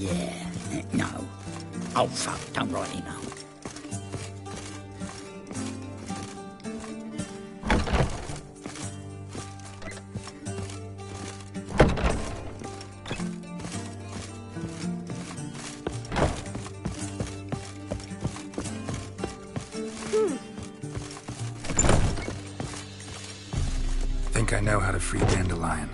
Yeah, no. Oh, fuck, don't write it, no. Think I know how to free Dandelion.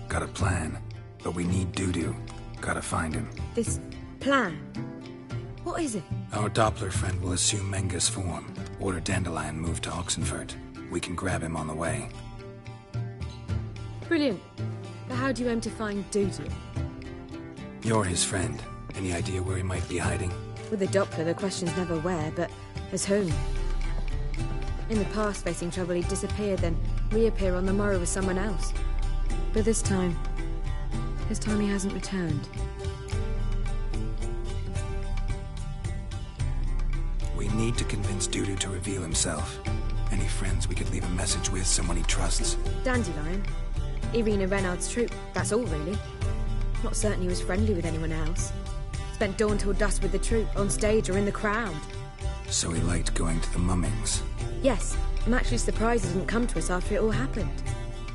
Got a plan, but we need Dudu. Gotta find him. This plan? What is it? Our Doppler friend will assume Menga's form. Order Dandelion moved to Oxenfurt. We can grab him on the way. Brilliant. But how do you aim to find Dudu? You're his friend. Any idea where he might be hiding? With a Doppler, the question's never where, but as whom? In the past, facing trouble, he'd disappear, then reappear on the morrow with someone else. But this time he hasn't returned. We need to convince Dudu to reveal himself. Any friends we could leave a message with, someone he trusts? Dandelion. Irina Renard's troupe, that's all really. Not certain he was friendly with anyone else. Spent dawn till dusk with the troupe, on stage or in the crowd. So he liked going to the mummings? Yes, I'm actually surprised he didn't come to us after it all happened.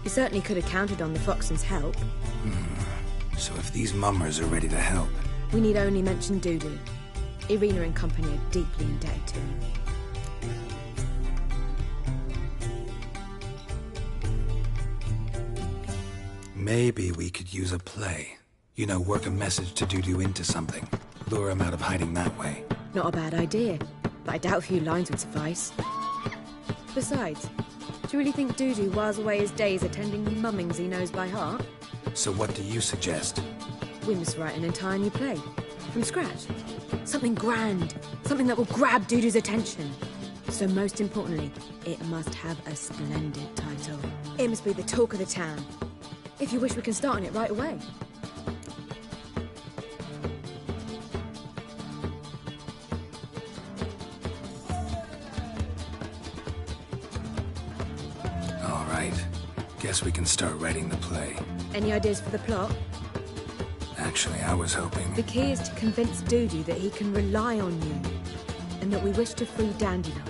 He certainly could have counted on the Foxton's help. So if these mummers are ready to help... We need only mention Dudu. Irina and company are deeply indebted to him. Maybe we could use a play. You know, work a message to Dudu into something. Lure him out of hiding that way. Not a bad idea, but I doubt a few lines would suffice. Besides, do you really think Dudu whiles away his days attending mummings he knows by heart? So what do you suggest? We must write an entire new play. From scratch. Something grand. Something that will grab Dudu's attention. So most importantly, it must have a splendid title. It must be the talk of the town. If you wish, we can start on it right away. All right. Guess we can start writing the play. Any ideas for the plot? Actually, I was hoping... The key is to convince Dudu that he can rely on you, and that we wish to free Dandelion.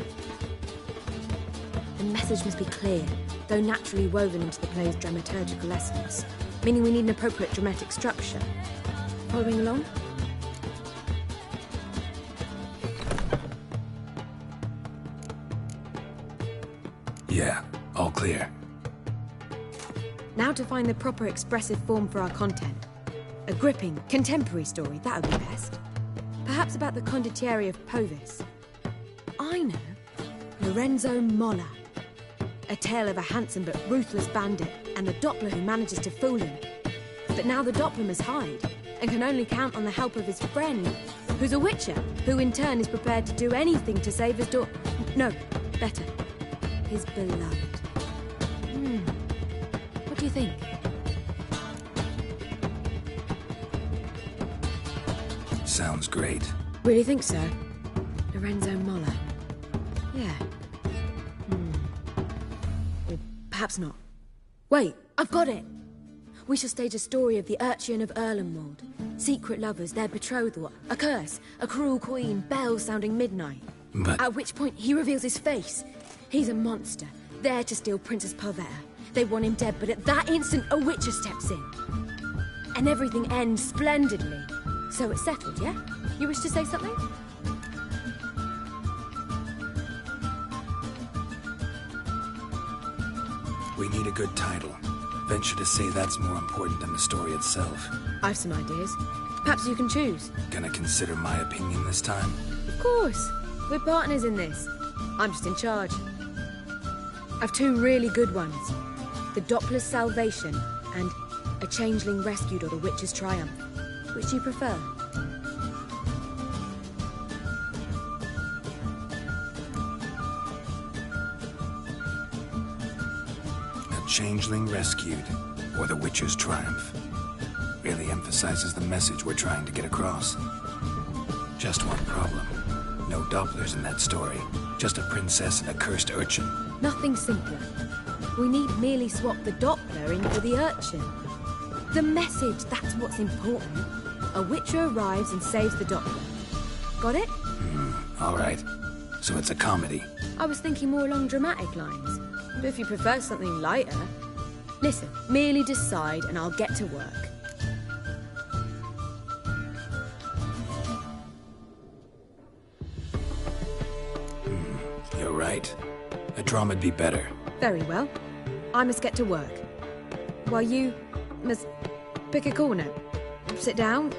The message must be clear, though naturally woven into the play's dramaturgical essence, meaning we need an appropriate dramatic structure. Following along? Yeah, all clear. Now to find the proper expressive form for our content. A gripping, contemporary story, that would be best. Perhaps about the condottieri of Povis. I know. Lorenzo Molla. A tale of a handsome but ruthless bandit and the Doppler who manages to fool him. But now the Doppler must hide and can only count on the help of his friend, who's a witcher, who in turn is prepared to do anything to save his No, better. His beloved. What do you think? Sounds great. Really think so? Lorenzo Molla. Yeah. Or perhaps not. Wait, I've got it! We shall stage a story of the Urchin of Erlenwald. Secret lovers, their betrothal, a curse, a cruel queen, bells sounding midnight. But... At which point he reveals his face. He's a monster, there to steal Princess Pavetta. They want him dead, but at that instant a witcher steps in. And everything ends splendidly. So it's settled, yeah? You wish to say something? We need a good title. Venture to say that's more important than the story itself. I've some ideas. Perhaps you can choose. Gonna consider my opinion this time? Of course. We're partners in this. I'm just in charge. I've two really good ones. The Doppler's Salvation and A Changeling Rescued or the Witch's Triumph. Which do you prefer? A Changeling Rescued or the Witch's Triumph. Really emphasizes the message we're trying to get across. Just one problem. No Dopplers in that story. Just a princess and a cursed urchin. Nothing simpler. We need merely swap the Doppler in for the urchin. The message, that's what's important. A Witcher arrives and saves the Doctor. Got it? All right. So it's a comedy. I was thinking more along dramatic lines. But if you prefer something lighter... Listen, merely decide and I'll get to work. You're right. A drama'd be better. Very well. I must get to work. While you must pick a corner. Sit down,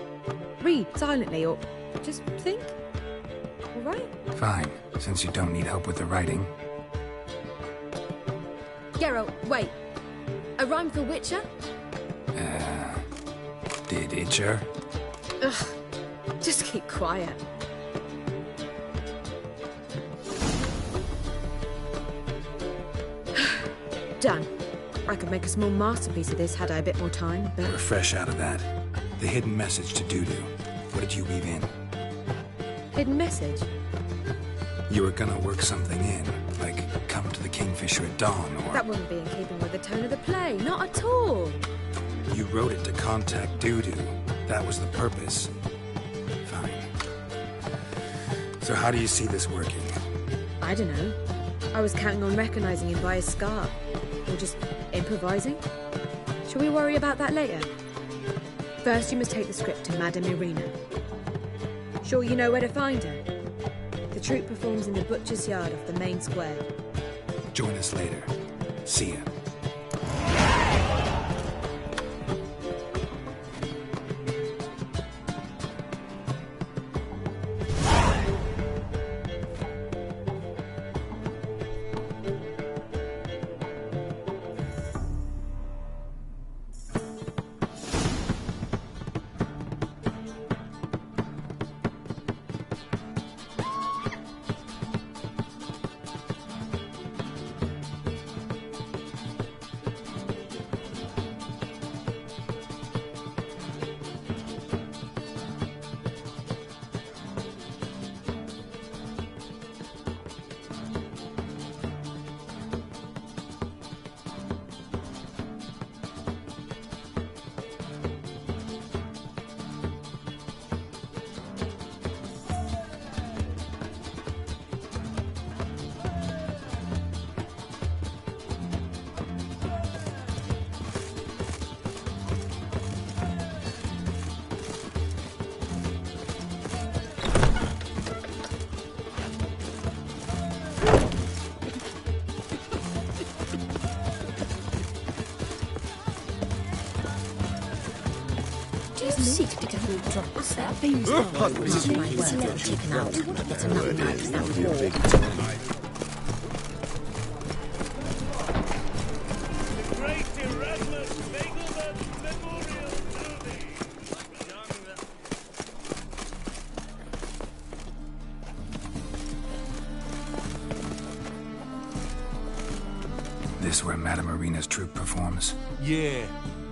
read silently, or just think. All right? Fine, since you don't need help with the writing. Geralt, wait. A rhyme for Witcher? Did itcher? Ugh. Just keep quiet. Done. I could make a small masterpiece of this had I a bit more time, but... We're fresh out of that. The hidden message to Dudu. What did you weave in? Hidden message? You were gonna work something in, like come to the Kingfisher at dawn, or... That wouldn't be in keeping with the tone of the play, not at all. You wrote it to contact Dudu. That was the purpose. Fine. So how do you see this working? I don't know. I was counting on recognizing him by his scar. Or just improvising. Shall we worry about that later? First, you must take the script to Madame Irina. Sure you know where to find her? The troupe performs in the butcher's yard off the main square. Join us later. See ya. This where Madame Irina's troupe performs? Yeah,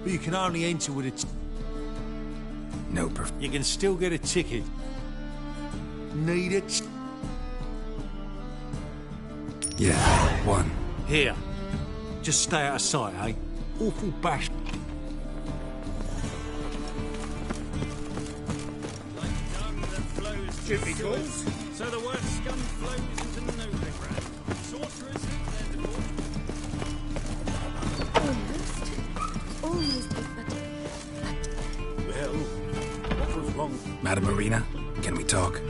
but you can only enter with a... No You can still get a ticket. Need it? Yeah, one. Here. Just stay out of sight, eh? Awful bash. Typicals. So the word scum flows into Novigrad. Sorcerers Almost pathetic. Well, what was wrong? Madame Irina, can we talk?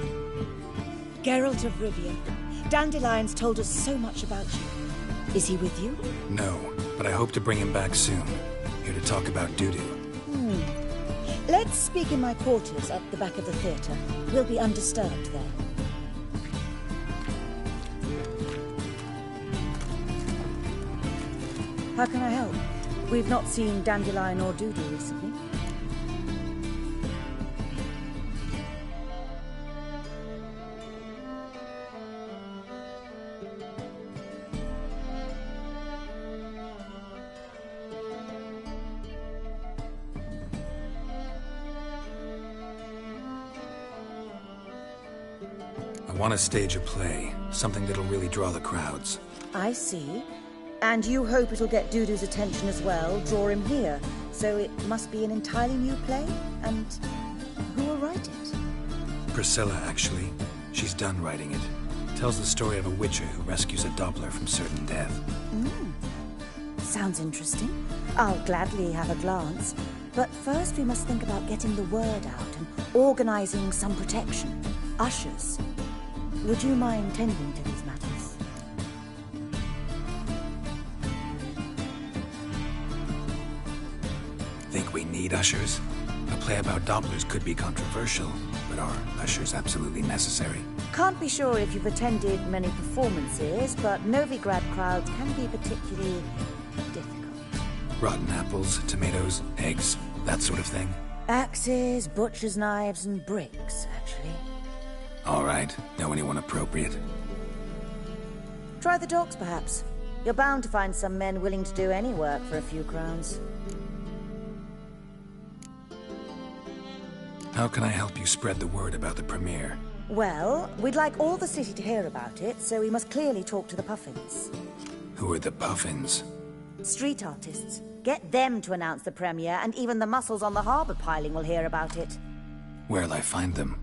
Geralt of Rivia. Dandelion's told us so much about you. Is he with you? No, but I hope to bring him back soon. Here to talk about Dudu. Let's speak in my quarters at the back of the theatre. We'll be undisturbed there. How can I help? We've not seen Dandelion or Dudu recently. I want to stage a play, something that'll really draw the crowds. I see. And you hope it'll get Dudu's attention as well, draw him here. So it must be an entirely new play? And Who will write it? Priscilla, actually. She's done writing it. Tells the story of a witcher who rescues a Doppler from certain death. Sounds interesting. I'll gladly have a glance. But first we must think about getting the word out and organizing some protection. Ushers. Would you mind tending to these matters? Think we need ushers? A play about Dopplers could be controversial, but are ushers absolutely necessary? Can't be sure if you've attended many performances, but Novigrad crowds can be particularly difficult. Rotten apples, tomatoes, eggs, that sort of thing? Axes, butcher's knives, and bricks, actually. All right. Know anyone appropriate? Try the docks, perhaps. You're bound to find some men willing to do any work for a few crowns. How can I help you spread the word about the premiere? Well, we'd like all the city to hear about it, so we must clearly talk to the Puffins. Who are the Puffins? Street artists. Get them to announce the premiere, and even the muscles on the harbour piling will hear about it. Where'll I find them?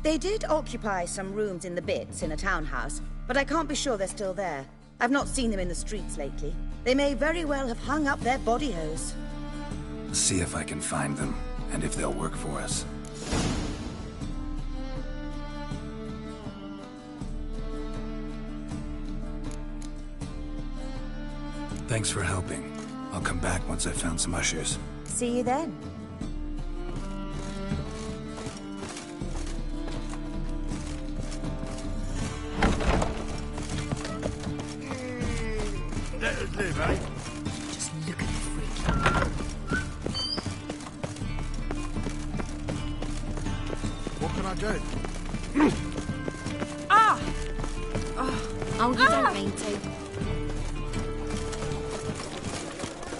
They did occupy some rooms in the Bits in a townhouse, but I can't be sure they're still there. I've not seen them in the streets lately. They may very well have hung up their body hose. See if I can find them, and if they'll work for us. Thanks for helping. I'll come back once I've found some ushers. See you then. Let us live, eh? Just look at the freak. What can I do? Oh, you don't mean to.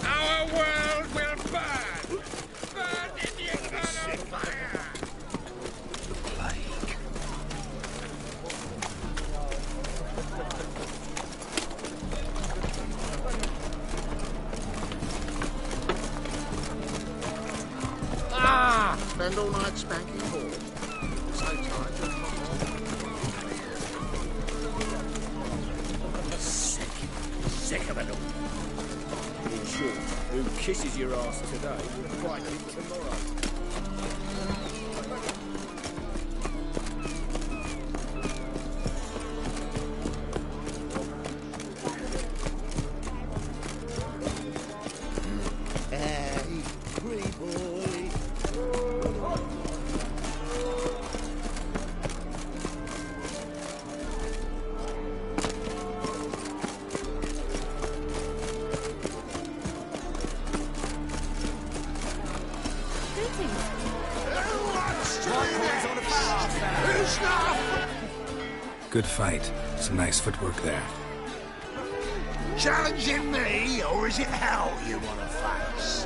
Our world will burn! Burn in the eternal fire! Plague. Spend all night spanking balls. So tired. Sick of it all. In short, who kisses your ass today will fight you tomorrow. Hey, pretty boy. Good fight. Some nice footwork there. Challenging me, or is it hell you want to face?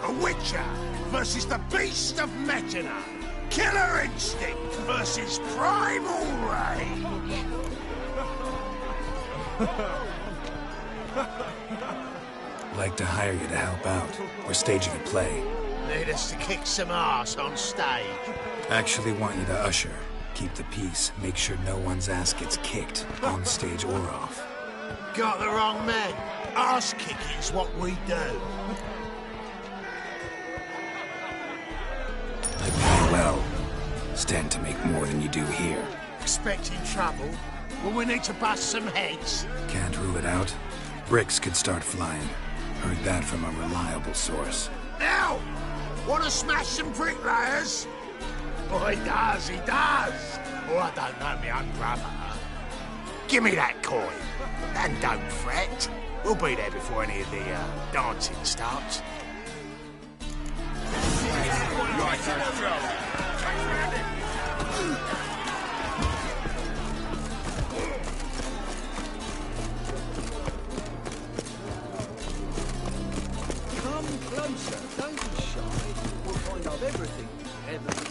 A Witcher versus the Beast of Metina. Killer Instinct versus Primal Rage. Like to hire you to help out. We're staging a play. Need us to kick some ass on stage. Actually want you to usher. Keep the peace. Make sure no one's ass gets kicked, on stage or off. Got the wrong man. Ass kicking's what we do. I pay well. Stand to make more than you do here. Expecting trouble? Well, we need to bust some heads. Can't rule it out. Bricks could start flying. Heard that from a reliable source. Now, want to smash some bricklayers? Oh, he does, he does. Oh, I don't know my own brother. Give me that coin. And don't fret. We'll be there before any of the dancing starts. Come closer. Don't be shy. We'll find out everything. Everything.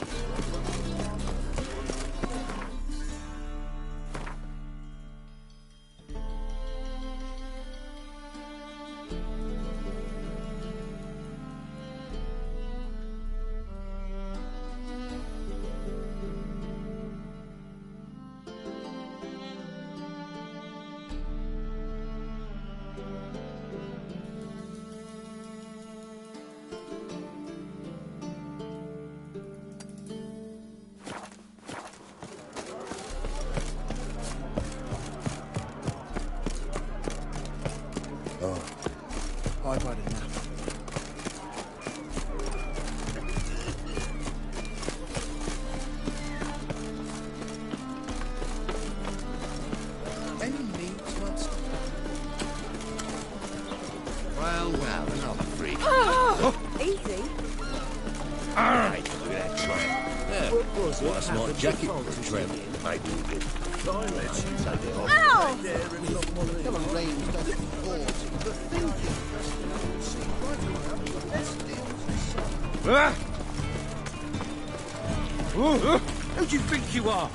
Hey, look at that tramp. Yeah, what a smart jacket for a tramp. Maybe a bit. Let's take it off. Ow! Come on, Rains, don't be bored. But thinking. Who do you think you are?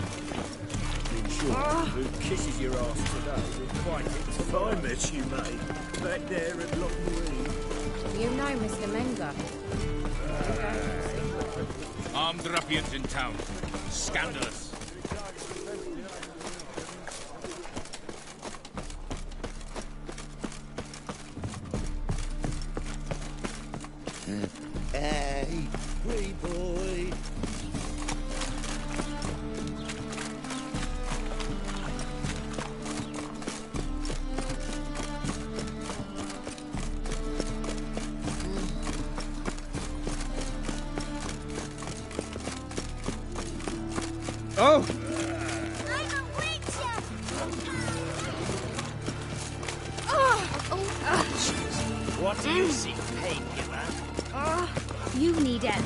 In short, who kisses your ass today will fight it tomorrow. I met you, mate. Back there at Loch Marine. You know Mr. Menga. Armed ruffians in town. Scandalous. Hey, wee boy. Oh! What do you see, painkiller? You need help.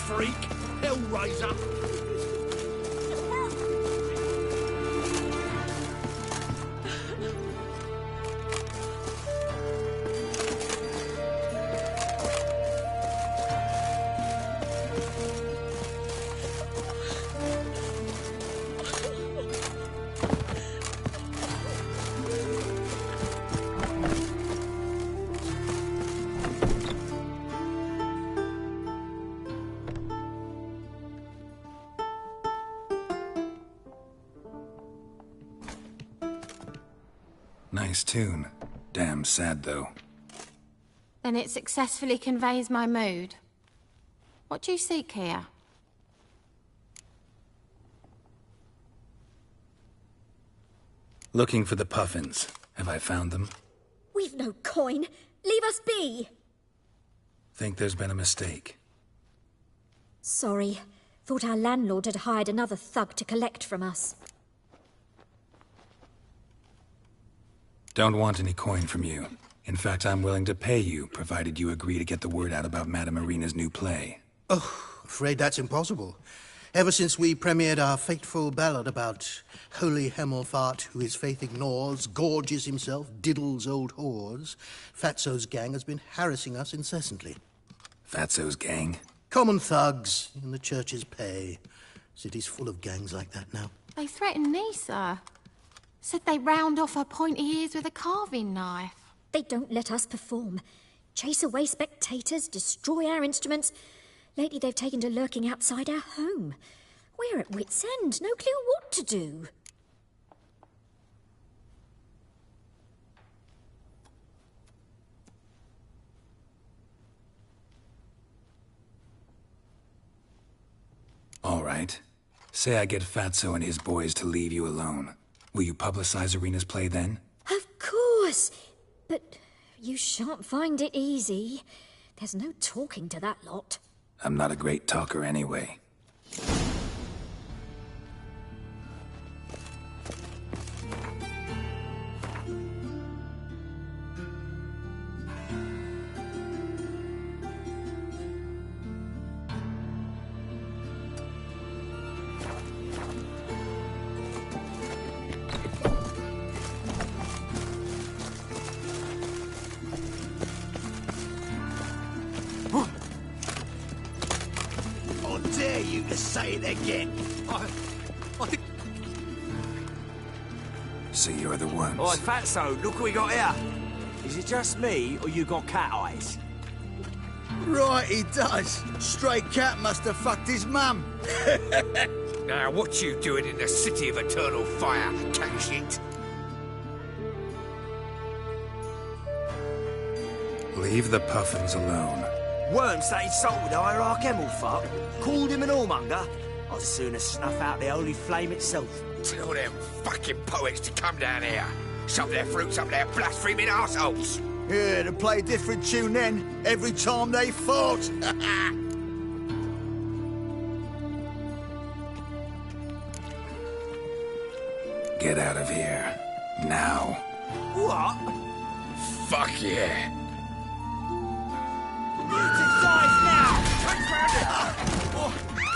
Freak, Hellraiser. Nice tune. Damn sad, though. Then it successfully conveys my mood. What do you seek here? Looking for the puffins. Have I found them? We've no coin. Leave us be. Think there's been a mistake. Sorry. Thought our landlord had hired another thug to collect from us. Don't want any coin from you. In fact, I'm willing to pay you, provided you agree to get the word out about Madame Marina's new play. Oh, afraid that's impossible. Ever since we premiered our fateful ballad about holy Hemelfart, who his faith ignores, gorges himself, diddles old whores, Fatso's gang has been harassing us incessantly. Fatso's gang? Common thugs in the church's pay. City's full of gangs like that now. They threatened me, sir. Said they round off her pointy ears with a carving knife. They don't let us perform. Chase away spectators, destroy our instruments. Lately they've taken to lurking outside our home. We're at wit's end, no clue what to do. All right. Say I get Fatso and his boys to leave you alone. Will you publicize Arena's play then? Of course. But you shan't find it easy. There's no talking to that lot. I'm not a great talker anyway. Dare you to say it again? So you're the ones. Oi, Fatso, look what we got here. Is it just me, or you got cat eyes? Right, he does. Stray cat must have fucked his mum. Now, what you doing in the city of eternal fire, cat shit? Leave the puffins alone. Worms that insulted the hierarch Hemelfart, called him an whoremonger. I'd sooner snuff out the holy flame itself. Tell them fucking poets to come down here. Shove their fruits up their blaspheming arseholes. Yeah, to play a different tune then, every time they fought. Get out of here. Now. What? Fuck yeah. You to die!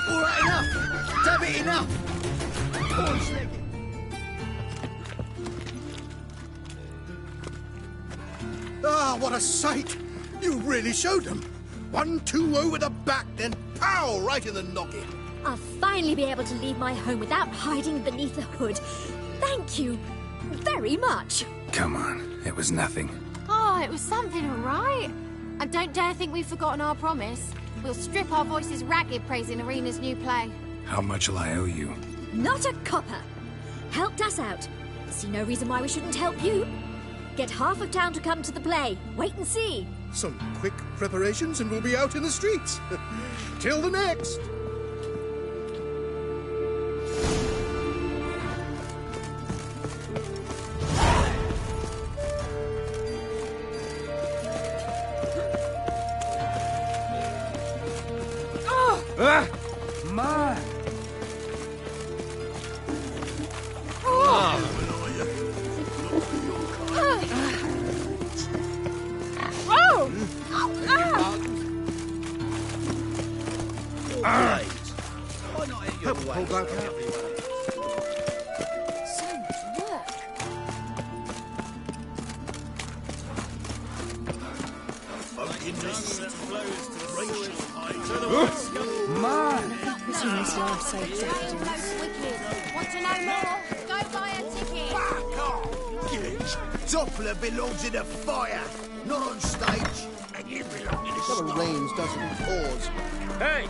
All right, enough! Damn it, enough! Horse-legged. Ah, what a sight! You really showed them. 1-2 over the back, then pow! Right in the noggin. I'll finally be able to leave my home without hiding beneath the hood. Thank you very much. Come on, it was nothing. Oh, it was something, all right. And don't dare think we've forgotten our promise. We'll strip our voices ragged praising Arena's new play. How much will I owe you? Not a copper. Helped us out. See no reason why we shouldn't help you. Get half of town to come to the play. Wait and see. Some quick preparations and we'll be out in the streets. Till the next. Man! Pull back out. So much work. Man! Presume this yard sold daffodils. Want to know more? Go buy a ticket. Doppler belongs in a fire, not on stage. And you belong in a Never slum. rains, doesn't it? Pours. Hey!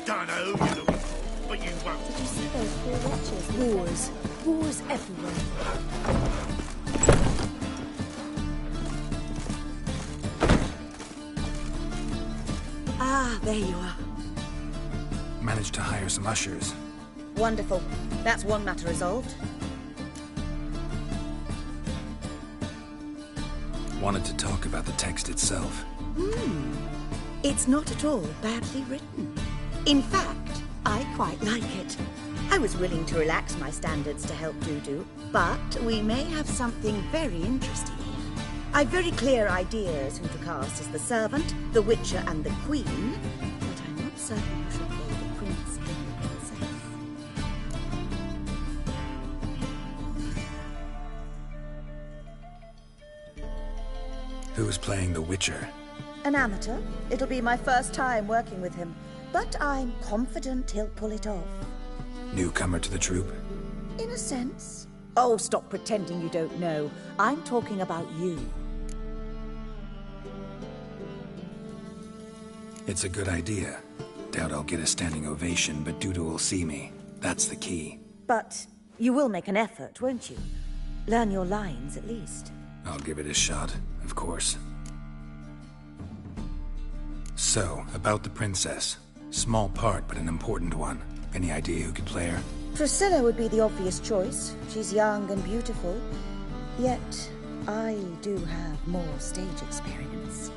Don't know who you're looking for, but you won't. Did you see those poor wretches? Wars. Wars everywhere. Ah, there you are. Managed to hire some ushers. Wonderful. That's one matter resolved. Wanted to talk about the text itself. It's not at all badly written. In fact, I quite like it. I was willing to relax my standards to help Dudu, but we may have something very interesting here. I've very clear ideas who to cast as the servant, the witcher, and the queen, but I'm not certain who should play the prince and the princess. Who's playing the Witcher? An amateur. It'll be my first time working with him, but I'm confident he'll pull it off. Newcomer to the troupe? In a sense. Oh, stop pretending you don't know. I'm talking about you. It's a good idea. Doubt I'll get a standing ovation, but Dudu will see me. That's the key. But you will make an effort, won't you? Learn your lines, at least. I'll give it a shot, of course. So, about the princess. Small part, but an important one. Any idea who could play her? Priscilla would be the obvious choice. She's young and beautiful. Yet, I do have more stage experience.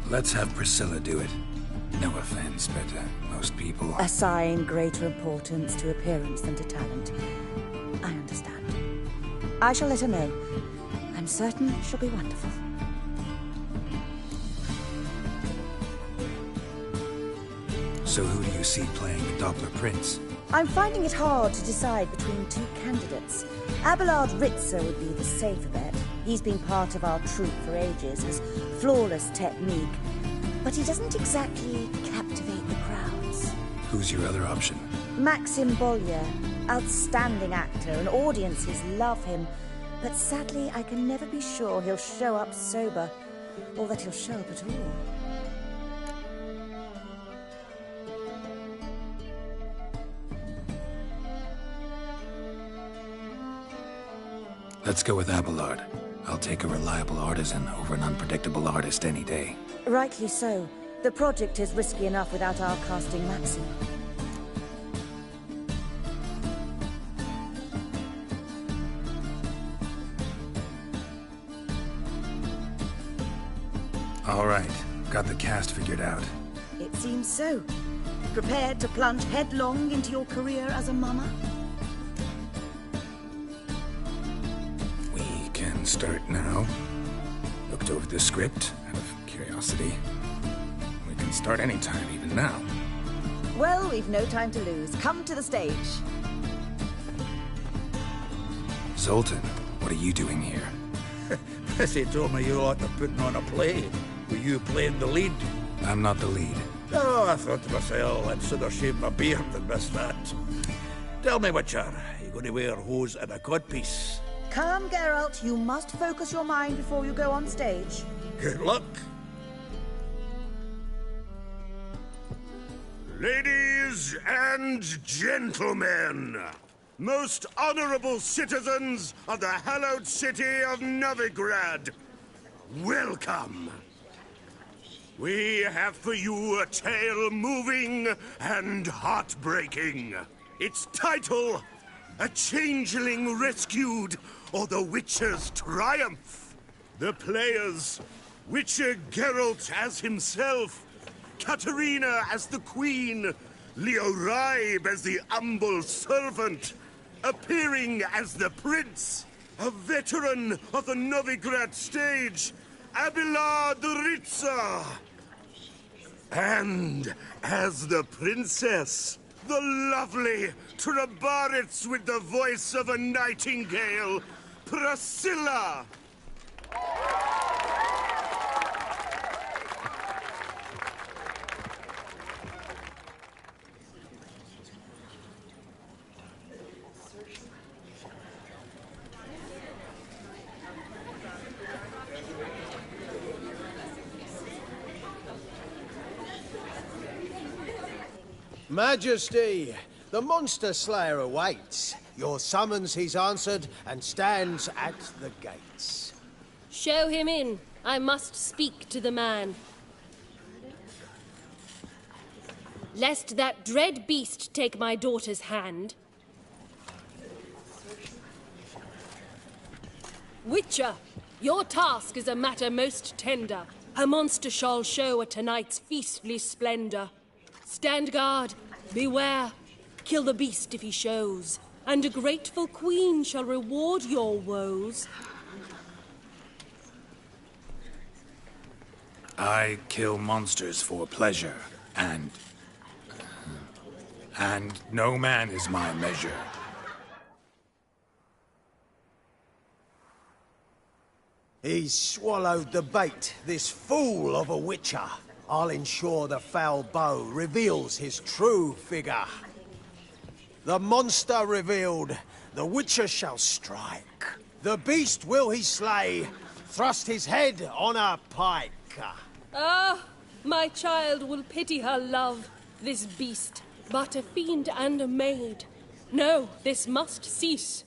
Let's have Priscilla do it. No offense, but most people... Assign greater importance to appearance than to talent. I understand. I shall let her know. I'm certain she'll be wonderful. So who do you see playing the Doppler Prince? I'm finding it hard to decide between two candidates. Abelard Ritzer would be the safer bet. He's been part of our troupe for ages, his flawless technique. But he doesn't exactly captivate the crowds. Who's your other option? Maxim Bollier, outstanding actor, and audiences love him. But sadly, I can never be sure he'll show up sober, or that he'll show up at all. Let's go with Abelard. I'll take a reliable artisan over an unpredictable artist any day. Rightly so. The project is risky enough without our casting Maxim. All right, got the cast figured out. It seems so. Prepared to plunge headlong into your career as a mama? We can start now. Looked over the script out of curiosity. We can start anytime, even now. Well, we've no time to lose. Come to the stage. Zoltan, what are you doing here? They told me you ought to putting on a play. Were you playing the lead? I'm not the lead. Oh, I thought to myself, I'd sooner shave my beard than miss that. Tell me, Witcher, you going to wear hose and a codpiece? Come, Geralt. You must focus your mind before you go on stage. Good luck. Ladies and gentlemen, most honorable citizens of the hallowed city of Novigrad, welcome. We have for you a tale moving and heartbreaking. Its title, A Changeling Rescued, or The Witcher's Triumph. The players, Witcher Geralt as himself, Katarina as the Queen, Leo Ribe as the humble servant, appearing as the Prince, a veteran of the Novigrad stage, Abelard Ritza. And as the Princess, the lovely Trabaritz with the voice of a nightingale, Priscilla. Majesty, the Monster Slayer awaits. Your summons he's answered and stands at the gates. Show him in. I must speak to the man. Lest that dread beast take my daughter's hand. Witcher, your task is a matter most tender. A monster shall show at tonight's feastly splendor. Stand guard, beware, kill the beast if he shows, and a grateful queen shall reward your woes. I kill monsters for pleasure, and no man is my measure. He's swallowed the bait, this fool of a Witcher. I'll ensure the foul bow reveals his true figure. The monster revealed, the Witcher shall strike. The beast will he slay, thrust his head on a pike. Ah, my child will pity her love, this beast, but a fiend and a maid. No, this must cease.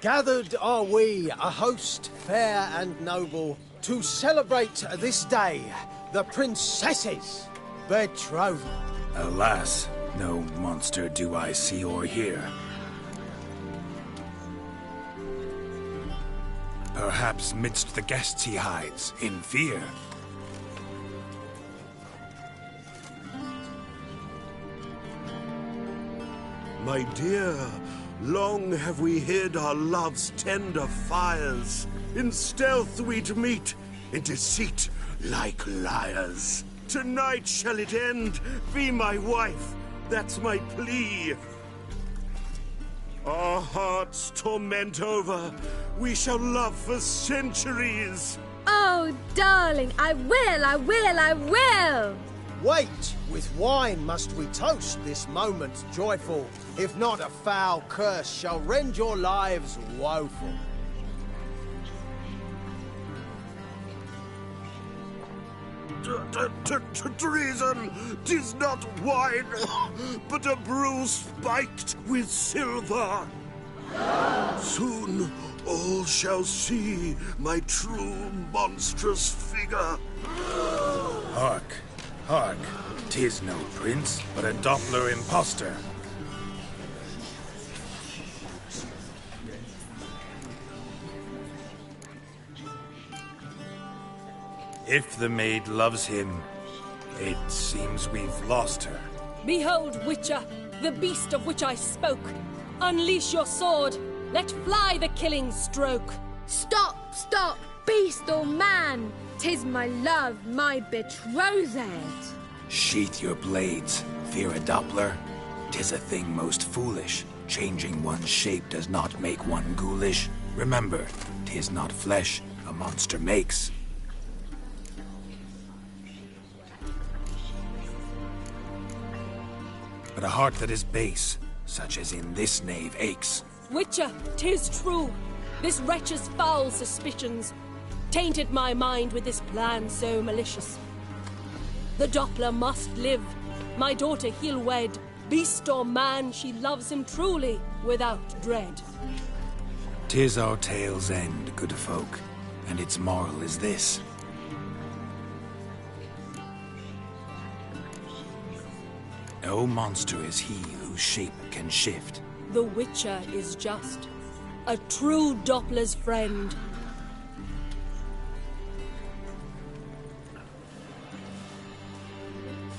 Gathered are we, a host fair and noble, to celebrate this day, the princess's betrothal. Alas, no monster do I see or hear. Perhaps midst the guests he hides, in fear. My dear, long have we hid our love's tender fires. In stealth we'd meet, in deceit like liars. Tonight shall it end, be my wife, that's my plea. Our hearts torment over, we shall love for centuries. Oh, darling, I will, I will, I will! Wait, with wine must we toast this moment joyful. If not, a foul curse shall rend your lives woeful. Treason! 'Tis not wine, but a brew spiked with silver. Soon all shall see my true monstrous figure. Hark, hark, 'tis no prince, but a Doppler impostor. If the maid loves him, it seems we've lost her. Behold, Witcher, the beast of which I spoke. Unleash your sword. Let fly the killing stroke. Stop, stop, beast or man! 'Tis my love, my betrothed. Sheath your blades, fear a Doppler. 'Tis a thing most foolish. Changing one's shape does not make one ghoulish. Remember, 'tis not flesh a monster makes. But a heart that is base, such as in this knave, aches. Witcher, 'tis true. This wretch's foul suspicions tainted my mind with this plan so malicious. The Doppler must live. My daughter he'll wed. Beast or man, she loves him truly, without dread. 'Tis our tale's end, good folk, and its moral is this. No monster is he whose shape can shift. The Witcher is just a true Doppler's friend.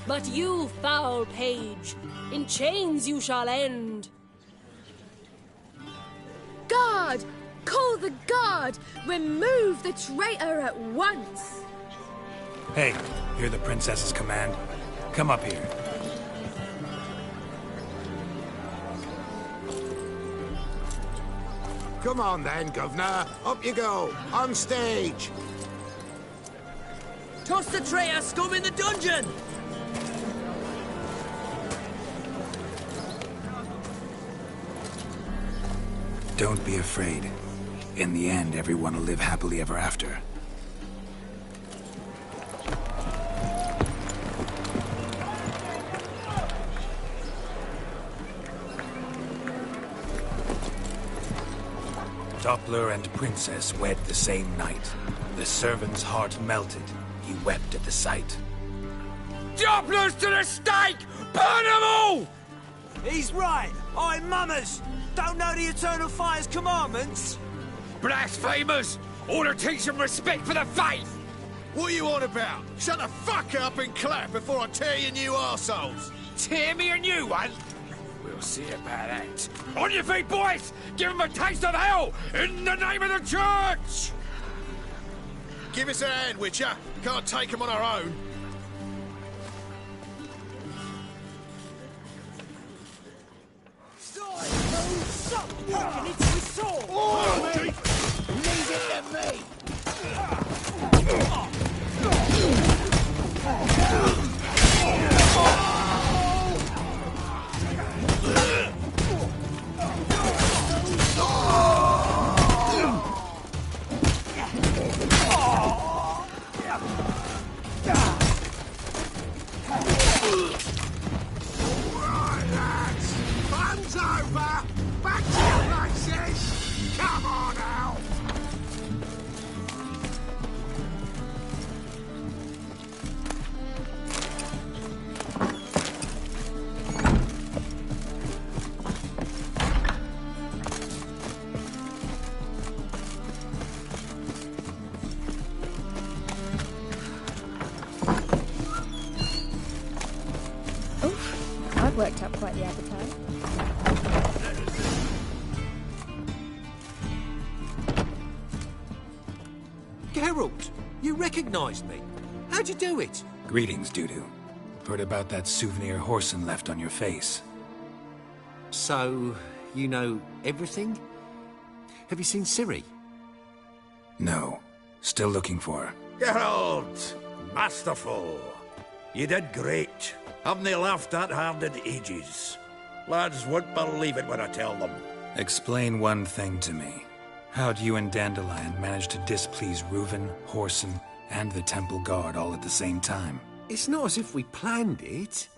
But you, foul page, in chains you shall end. Guard! Call the guard! Remove the traitor at once! Hey, hear the princess's command? Come up here. Come on then, Governor. Up you go. On stage. Toss the traitor scum in the dungeon! Don't be afraid. In the end, everyone will live happily ever after. Doppler and princess wed the same night. The servant's heart melted. He wept at the sight. Dopplers to the stake! Burn them all! He's right. I'm mummers. Don't know the Eternal Fire's commandments? Blasphemers! Order teach them respect for the faith! What are you on about? Shut the fuck up and clap before I tear you new arseholes! Tear me a new one? We'll see about that. On your feet, boys! Give them a taste of hell in the name of the church! Give us a hand, Witcher. Can't take them on our own. Stop walking into the sword! Oh, leave it to me! Fun's over! Back to your places! Come on out! I've worked up quite the appetite. Geralt, you recognized me. How'd you do it? Greetings, Dudu. Heard about that souvenir Horson left on your face. So, you know everything? Have you seen Ciri? No. Still looking for her. Geralt! Masterful! You did great. Haven't they laughed that hard in ages? Lads won't believe it when I tell them. Explain one thing to me. How'd you and Dandelion manage to displease Reuven, Horson, and the Temple Guard all at the same time? It's not as if we planned it.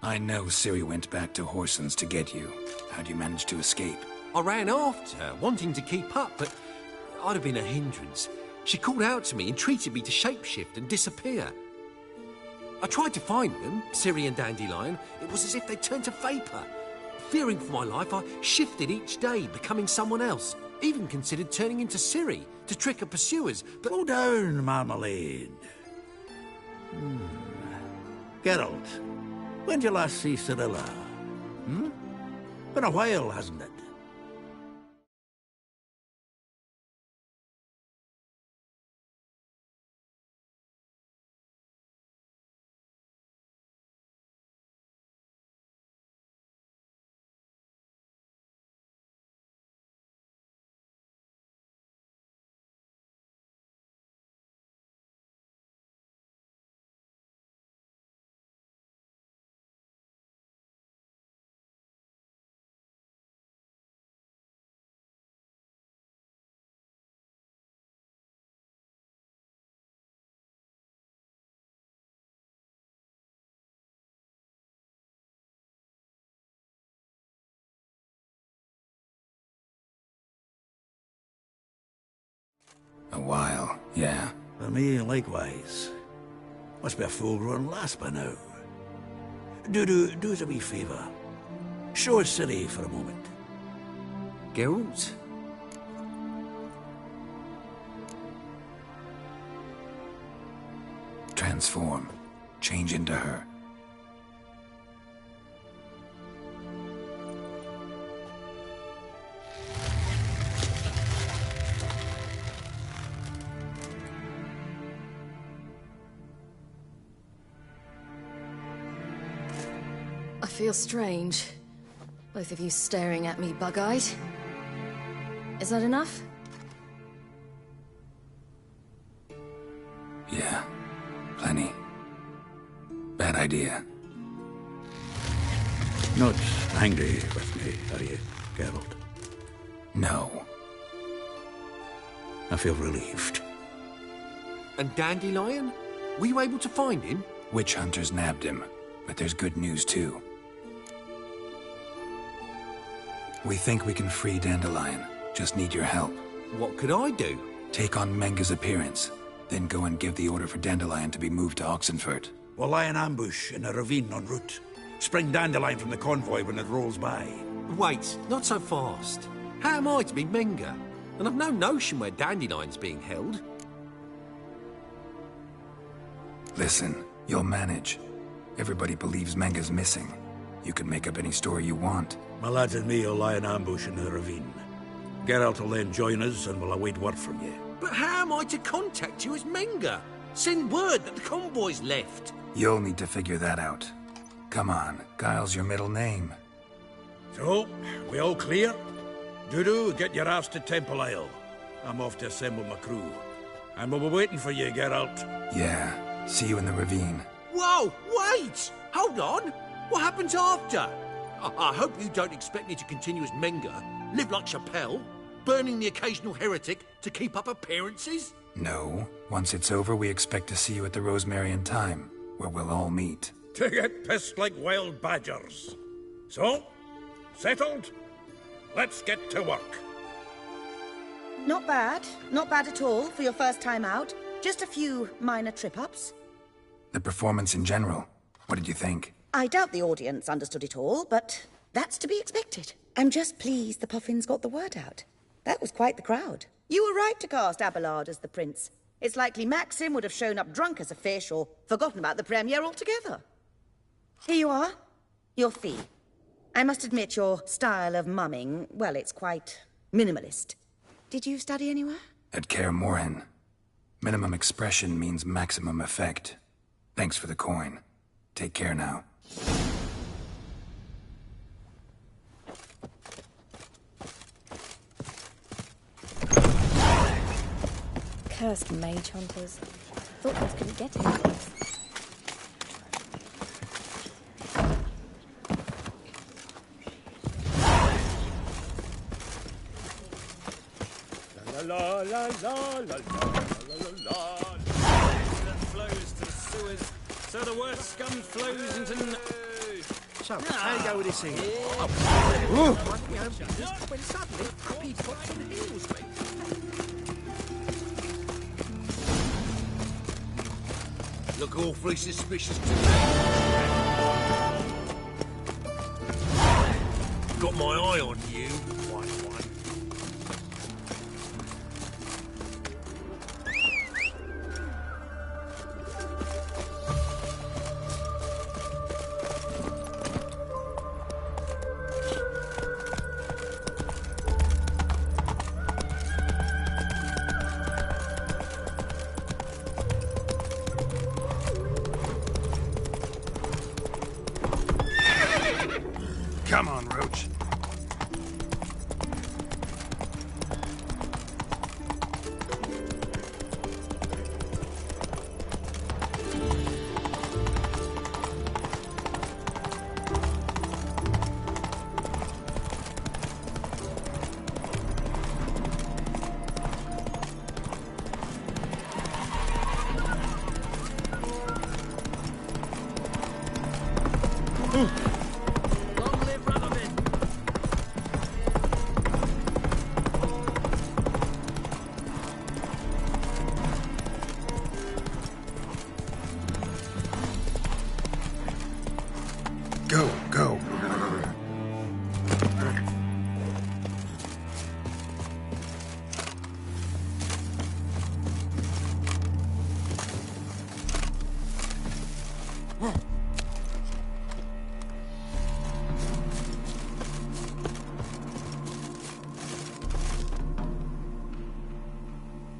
I know Ciri went back to Horson's to get you. How'd you manage to escape? I ran after her, wanting to keep up, but I'd have been a hindrance. She called out to me, entreated me to shapeshift and disappear. I tried to find them, Ciri and Dandelion. It was as if they turned to vapor. Fearing for my life, I shifted each day, becoming someone else. Even considered turning into Ciri to trick her pursuers, but... Slow down, Marmalade. Geralt, when did you last see Cyrilla? Been a while, hasn't it? A while, yeah. For me, likewise. Must be a full-grown lass by now. Do us a wee favour. Show us Ciri for a moment. Geralt? Transform. Change into her. I feel strange. Both of you staring at me bug-eyed. Is that enough? Yeah. Plenty. Bad idea. Not angry with me, are you, Geralt? No. I feel relieved. And Dandelion? Were you able to find him? Witch hunters nabbed him, but there's good news too. We think we can free Dandelion. Just need your help. What could I do? Take on Menga's appearance, then go and give the order for Dandelion to be moved to Oxenfurt. We'll lie in ambush in a ravine en route. Spring Dandelion from the convoy when it rolls by. Wait, not so fast. How am I to be Menga? And I've no notion where Dandelion's being held. Listen, you'll manage. Everybody believes Menga's missing. You can make up any story you want. My lads and me will lie in ambush in the ravine. Geralt will then join us and we'll await word from you. But how am I to contact you as Menga? Send word that the convoy's left. You'll need to figure that out. Come on, Guile's your middle name. So, we all clear? Dudu, get your ass to Temple Isle. I'm off to assemble my crew. And we'll be waiting for you, Geralt. Yeah, see you in the ravine. Whoa, wait! Hold on! What happens after? I hope you don't expect me to continue as Menga, live like Chappelle, burning the occasional heretic to keep up appearances? No. Once it's over, we expect to see you at the Rosemary in Time, where we'll all meet. To get pissed like wild badgers. So, settled? Let's get to work. Not bad. Not bad at all for your first time out. Just a few minor trip-ups. The performance in general, what did you think? I doubt the audience understood it all, but that's to be expected. I'm just pleased the Puffins got the word out. That was quite the crowd. You were right to cast Abelard as the prince. It's likely Maxim would have shown up drunk as a fish or forgotten about the premiere altogether. Here you are. Your fee. I must admit your style of mumming, well, it's quite minimalist. Did you study anywhere? At Kaer Morhen. Minimum expression means maximum effect. Thanks for the coin. Take care now. Cursed mage hunters. Thought those couldn't get in. La la la la la la la la. That flows to the sewers, so the worst scum flows into. So, how do you go with this thing? When suddenly, happy pops and heals me. Look awfully suspicious to me. got my eye on you, white one. Come on, Roach. Go, go.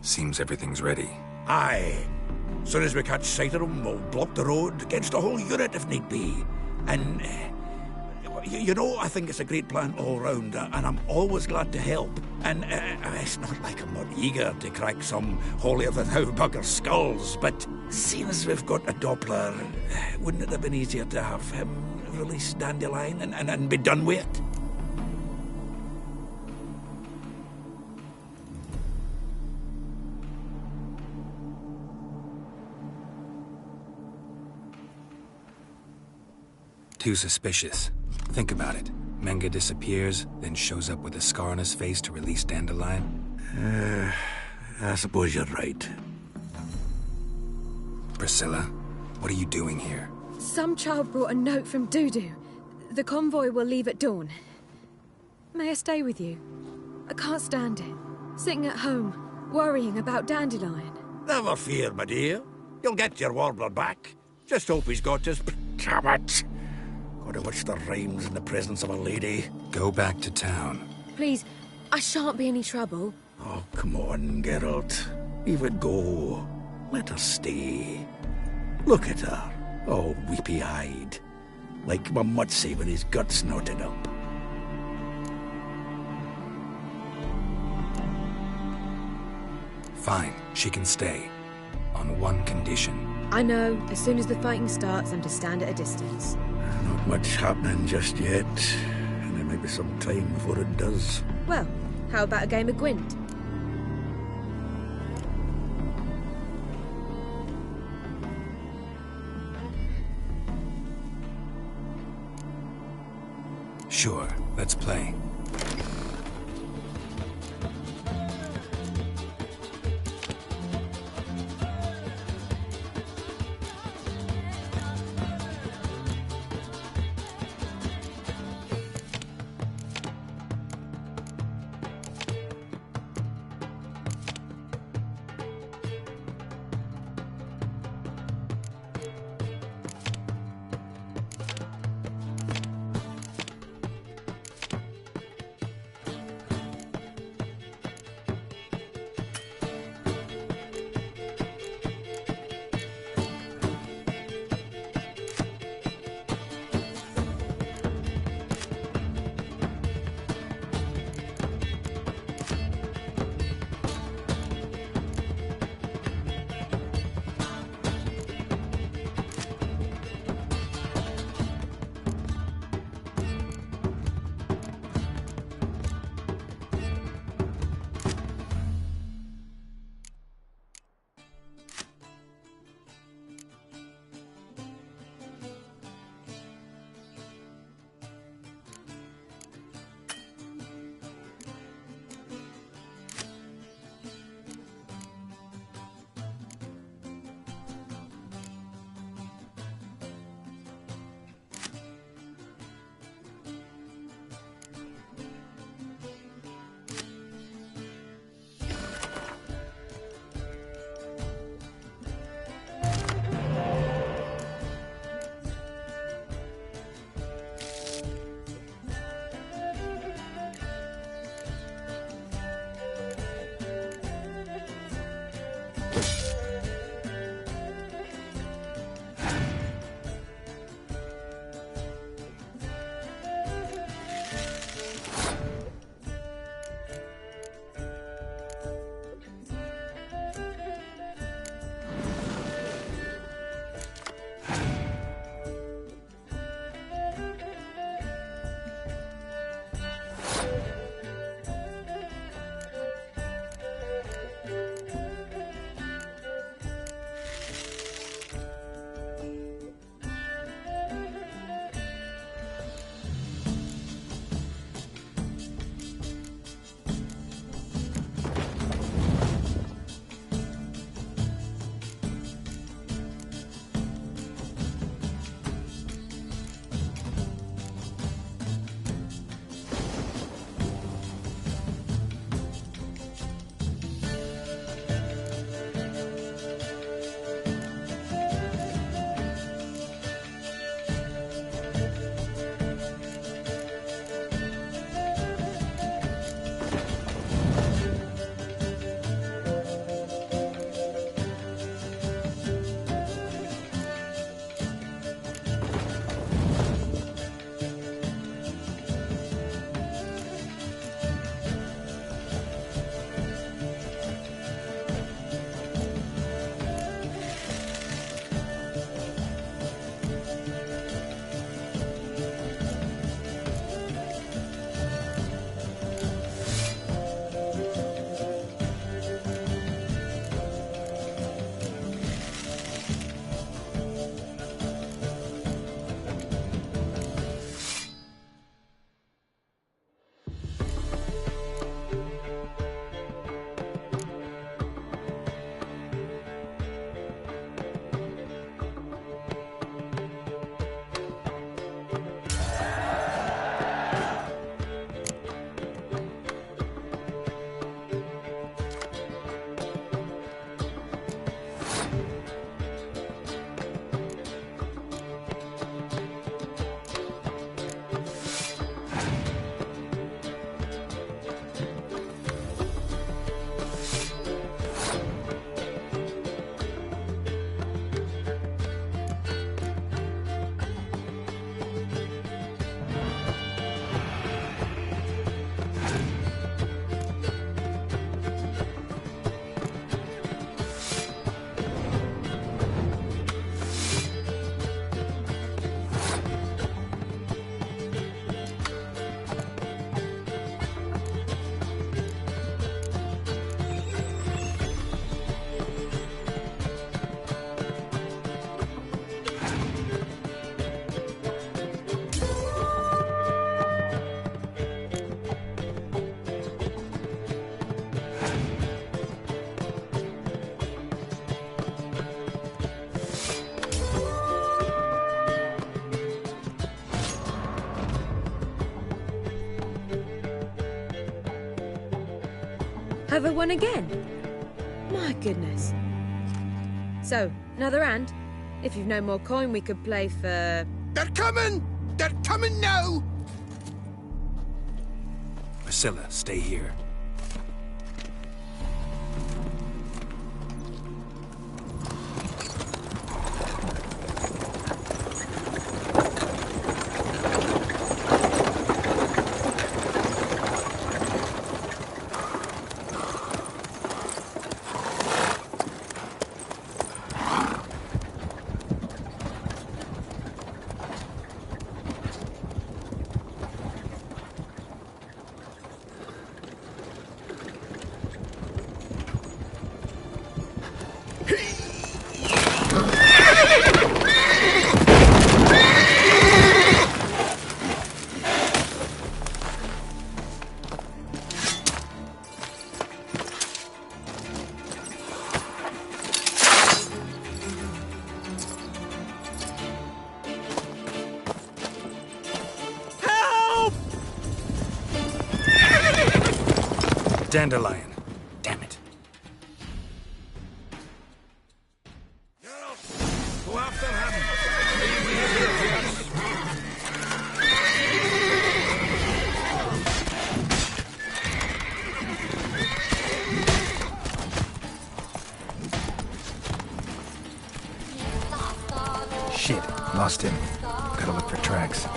Seems everything's ready. Aye. Soon as we catch sight of them, we'll block the road against the whole unit if need be. And, you know, I think it's a great plan all round, and I'm always glad to help. And it's not like I'm not eager to crack some holier-than-thou bugger's skulls, but seeing as we've got a Doppler, wouldn't it have been easier to have him release Dandelion and be done with it? Too suspicious. Think about it. Menga disappears, then shows up with a scar on his face to release Dandelion. I suppose you're right. Priscilla, what are you doing here? Some child brought a note from Dudu. The convoy will leave at dawn. May I stay with you? I can't stand it. Sitting at home, worrying about Dandelion. Never fear, my dear. You'll get your warbler back. Just hope he's got his... Damn it! Gotta watch the rhymes in the presence of a lady. Go back to town. Please, I shan't be any trouble. Oh, come on, Geralt. Leave it go. Let her stay. Look at her, all weepy-eyed. Like Mamutsi with his guts knotted up. Fine, she can stay. On one condition. I know, as soon as the fighting starts, I'm to stand at a distance. Not much happening just yet. And there may be some time before it does. Well, how about a game of Gwent? Sure, let's play. Another one again? My goodness. So, another hand? If you've no more coin, we could play for... They're coming! They're coming now! Priscilla, stay here. Dandelion. Damn it. Go after him! Shit, lost him. Gotta look for tracks.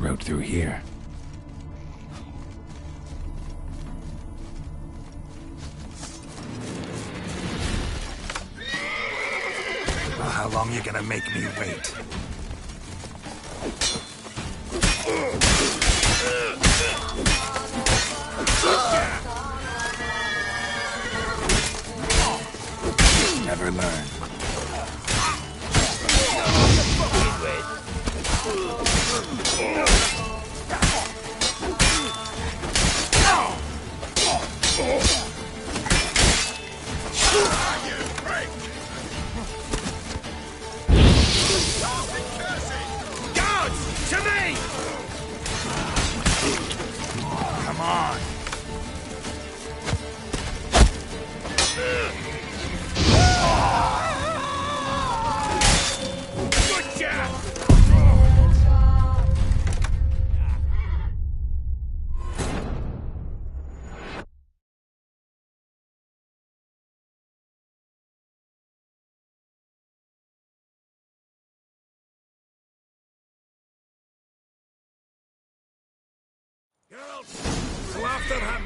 Road through here. Well, how long you gonna make me wait? Never learn. Guards! To me! Come on. Girls, go after him!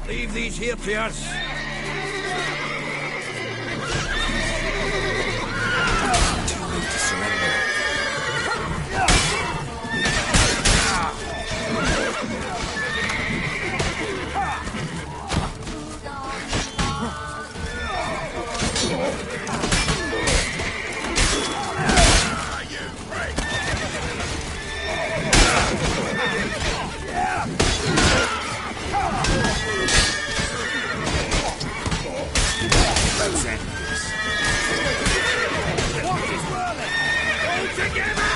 Leave these here to us. Too late to surrender. Let's end this. What is whirling? All together!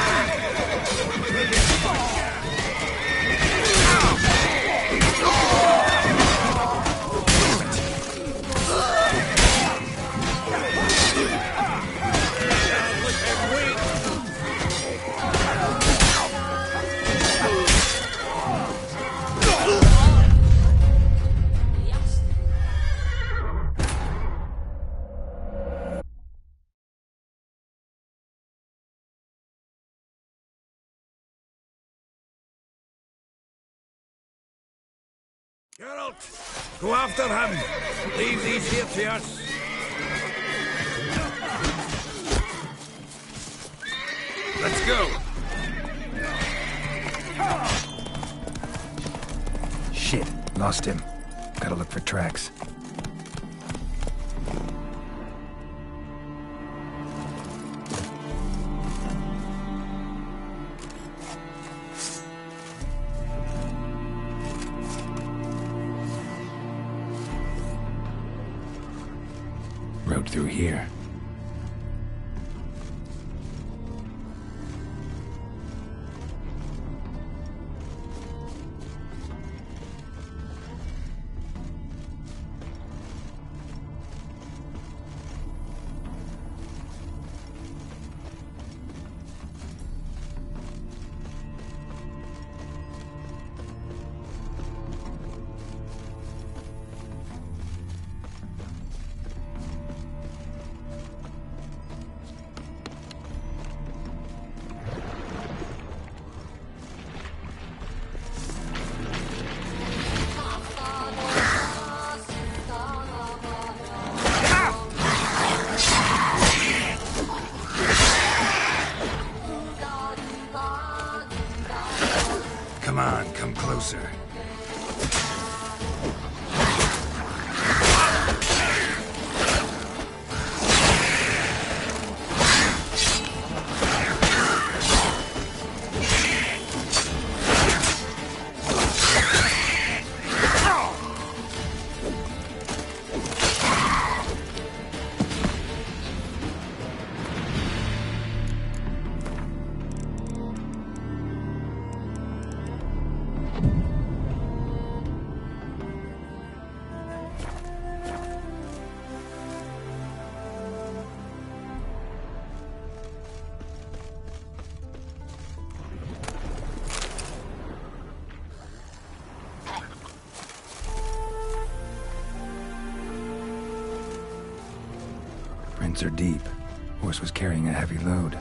Geralt, go after him. Leave these here to us. Let's go. Shit, lost him. Gotta look for tracks. Road through here. Come on, come closer. Prints are deep. Horse was carrying a heavy load.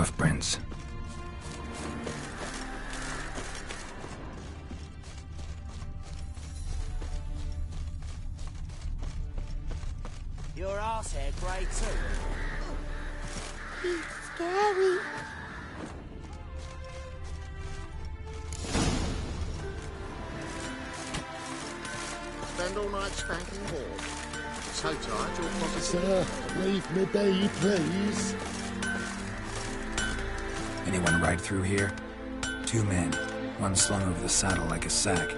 hoof prints. Your arsehair grey too. He's scary. Spend all night spanking hard. So tired you'll possibly... Sir, leave me be, please. Anyone ride through here? 2 men, one slung over the saddle like a sack.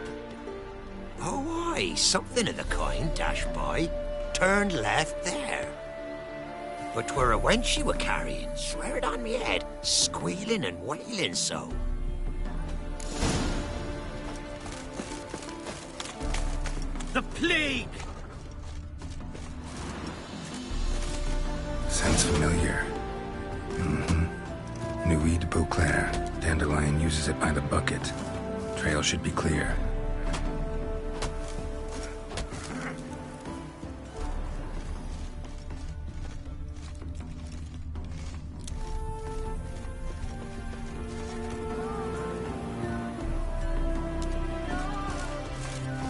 Oh, aye, something of the kind dashed by. Turned left there. But 'twere a wench you were carrying, swear it on me head, squealing and wailing so. The plague! Sounds familiar. Nuit de Beauclair. Dandelion uses it by the bucket. Trail should be clear.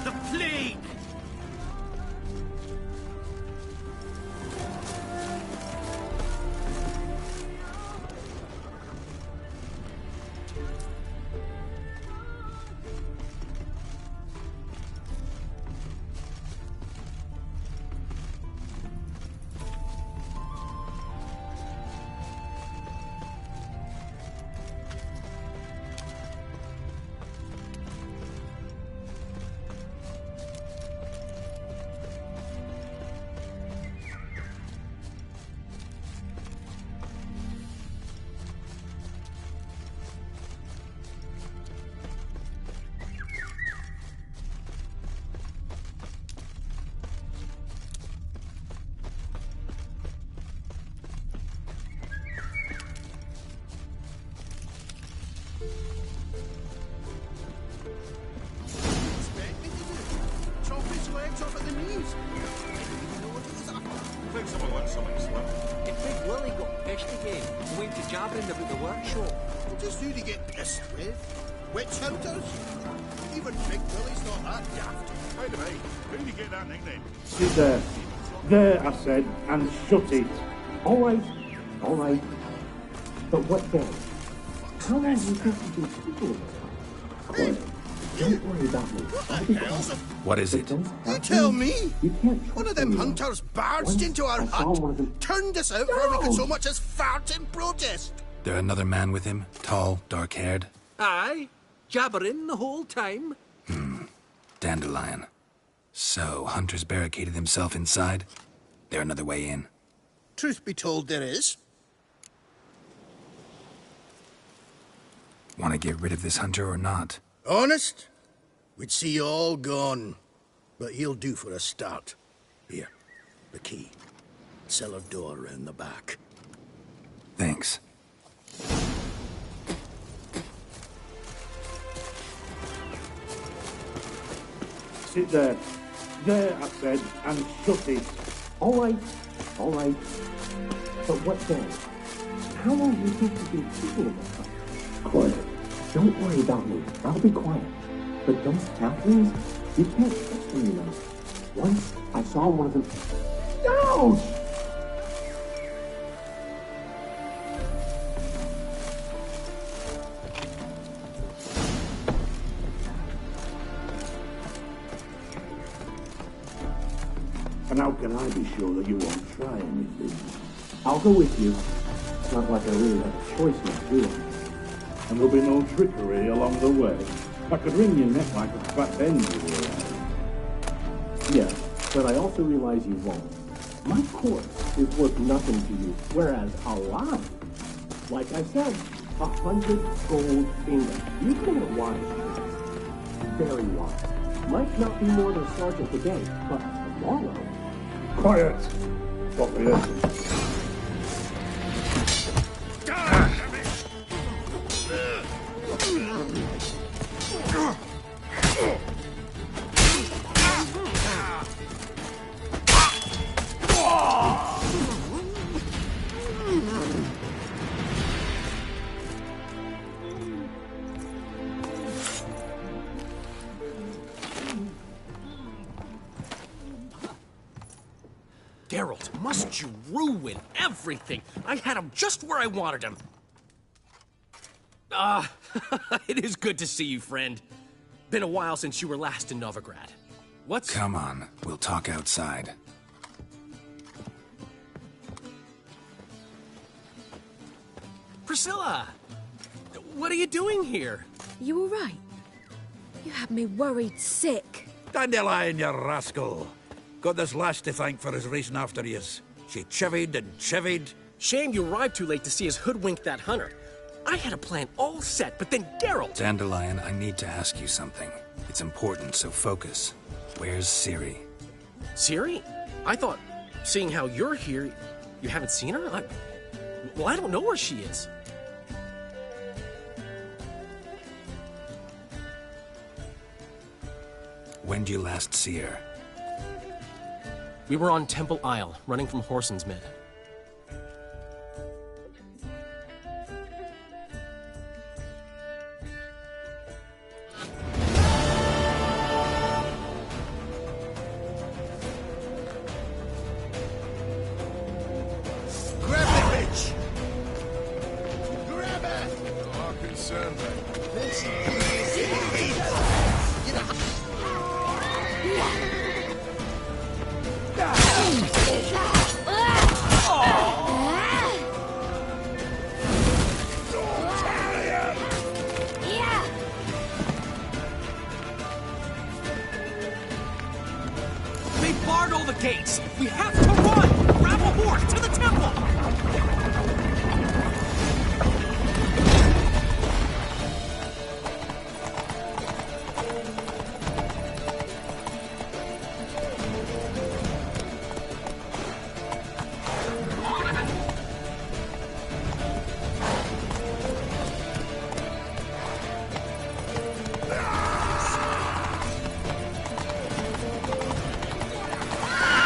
The plague! think someone wants something slim. If Big Willie got pissed again and went to jabbering about the workshop. Well, just who to get pissed with? Witch hunters? Even Big Willie's not that daft. Wait a minute, who do you get that nickname? Sit there. There, I said, and shut it. All right, all right. But what then? How long do you think you've been speaking of this? Quiet. Don't worry about me. I'll be quiet. What is it? You tell me! You can't One of them hunters barged into our hut, turned us out before we could so much as fart in protest. There another man with him? Tall, dark-haired? Aye, jabbering the whole time. Dandelion. So, Hunter's barricaded himself inside? There another way in? Truth be told, there is. Want to get rid of this Hunter or not? Honest? We'd see you all gone. But he'll do for a start. Here, the key. Cellar door round the back. Thanks. Sit there. There, I said, and shut it. All right, all right. But what then? How long do you think you've been speaking of this? Quiet. Don't worry about me. I'll be quiet. But those halflings, you can't trust them, you know. Once I saw one of them. Ouch! And how can I be sure that you won't try anything? I'll go with you. It's not like I really have a choice now, do I? And there'll be no trickery along the way. I could wring your neck like a fat hen you were at. Yeah, but I also realize you won't. My corpse is worth nothing to you, whereas alive, like I said, 100 gold fingers. You can get wise to this. Very wise. Might not be more than sergeant today, but tomorrow. Quiet! What the essence? Geralt, must you ruin everything? I had him just where I wanted him. It is good to see you, friend. Been a while since you were last in Novigrad. What's... Come on, we'll talk outside. Priscilla! What are you doing here? You all right? You had me worried sick. Dandelion, you rascal. Got this lass to thank for his racing after yous. She chivied and chivied. Shame you arrived too late to see us hoodwink that hunter. I had a plan all set, but then Geralt... Dandelion, I need to ask you something. It's important, so focus. Where's Ciri? Ciri? I thought, seeing how you're here, you haven't seen her? Well, I don't know where she is. When did you last see her? We were on Temple Isle, running from Whoreson's men. Grab the bitch! Grab her! Oh, concern me. They barred all the gates! We have to run! Grab a horse to the temple!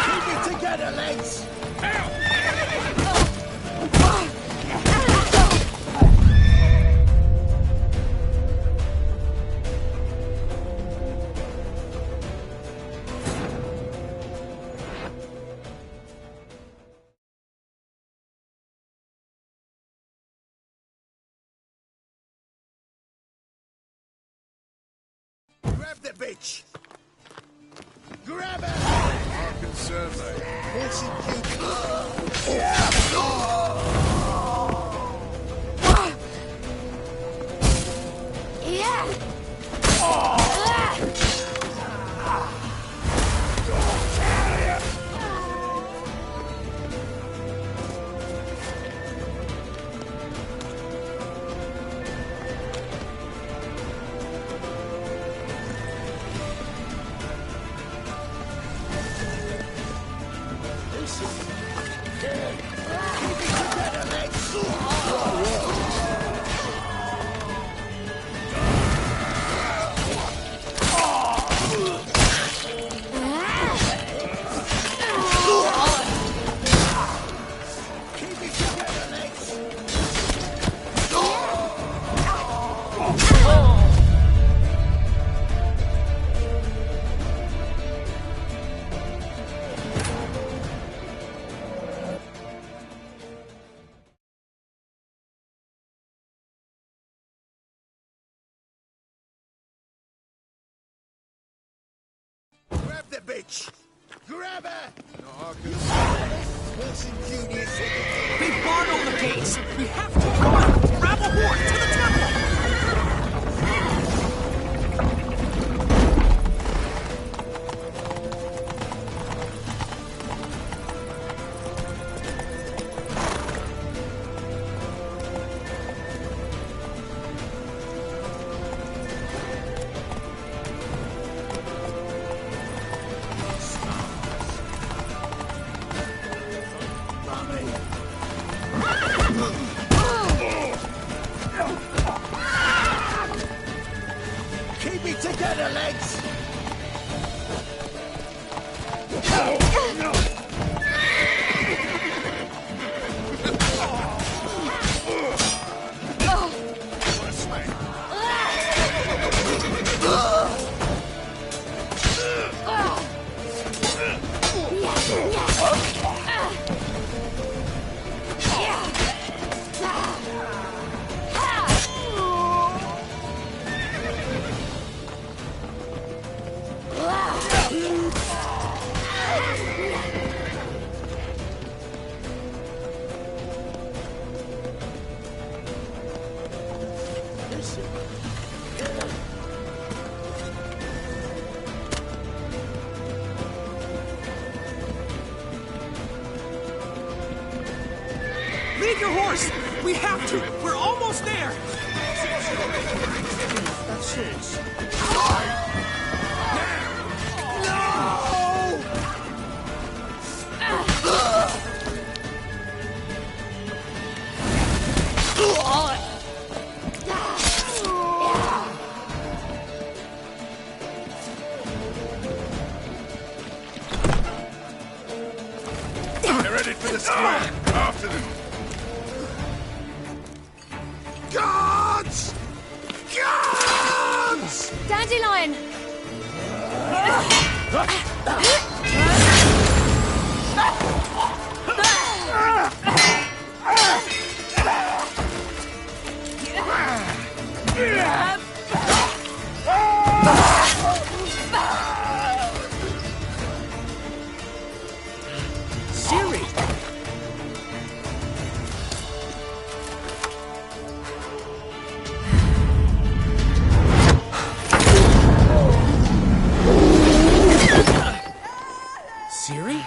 Keep it together, lads! Grab the bitch! Grab her! Oh, concern me. Grab the bitch! Grab her! They barred all the gates! We have to run! Grab a horse to the temple! Keep it together, lads! Leave your horse! We have to! We're almost there! They're headed for the square. After them. Guards! Guards! Dandelion! Siri! Siri?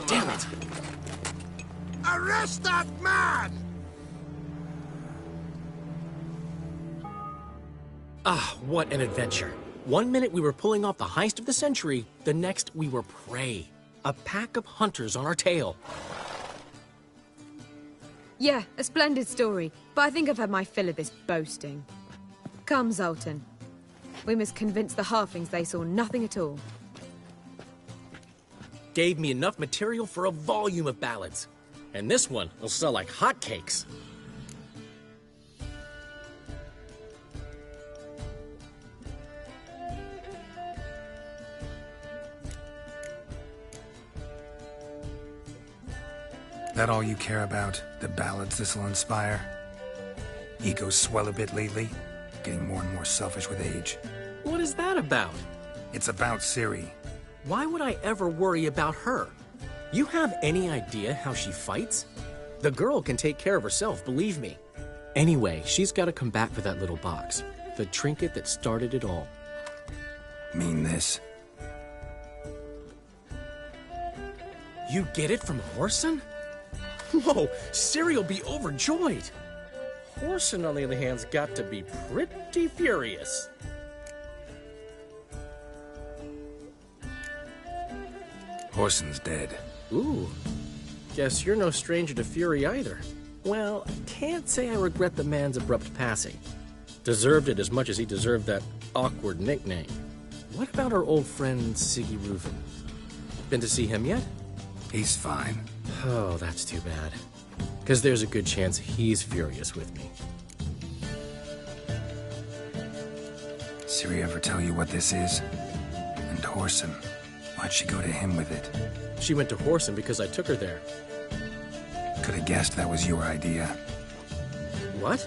Damn it! Arrest that man! Ah, what an adventure. 1 minute we were pulling off the heist of the century, the next we were prey. A pack of hunters on our tail. Yeah, a splendid story, but I think I've had my fill of this boasting. Come, Zoltan. We must convince the halflings they saw nothing at all. Gave me enough material for a volume of ballads. And this one will sell like hotcakes. That all you care about? The ballads this'll inspire? Egos swell a bit lately? Getting more and more selfish with age. What is that about? It's about Ciri. Why would I ever worry about her? You have any idea how she fights? The girl can take care of herself, believe me. Anyway, she's got to come back for that little box. The trinket that started it all. Mean this? You get it from Whoreson? Whoa, Ciri will be overjoyed. Whoreson, on the other hand, has got to be pretty furious. Whoreson's dead. Ooh, guess you're no stranger to fury either. Well, can't say I regret the man's abrupt passing. Deserved it as much as he deserved that awkward nickname. What about our old friend Siggy Reuven? Been to see him yet? He's fine. Oh, that's too bad. Because there's a good chance he's furious with me. Ciri ever tell you what this is? And Whoreson, why'd she go to him with it? She went to Whoreson because I took her there. Could have guessed that was your idea. What?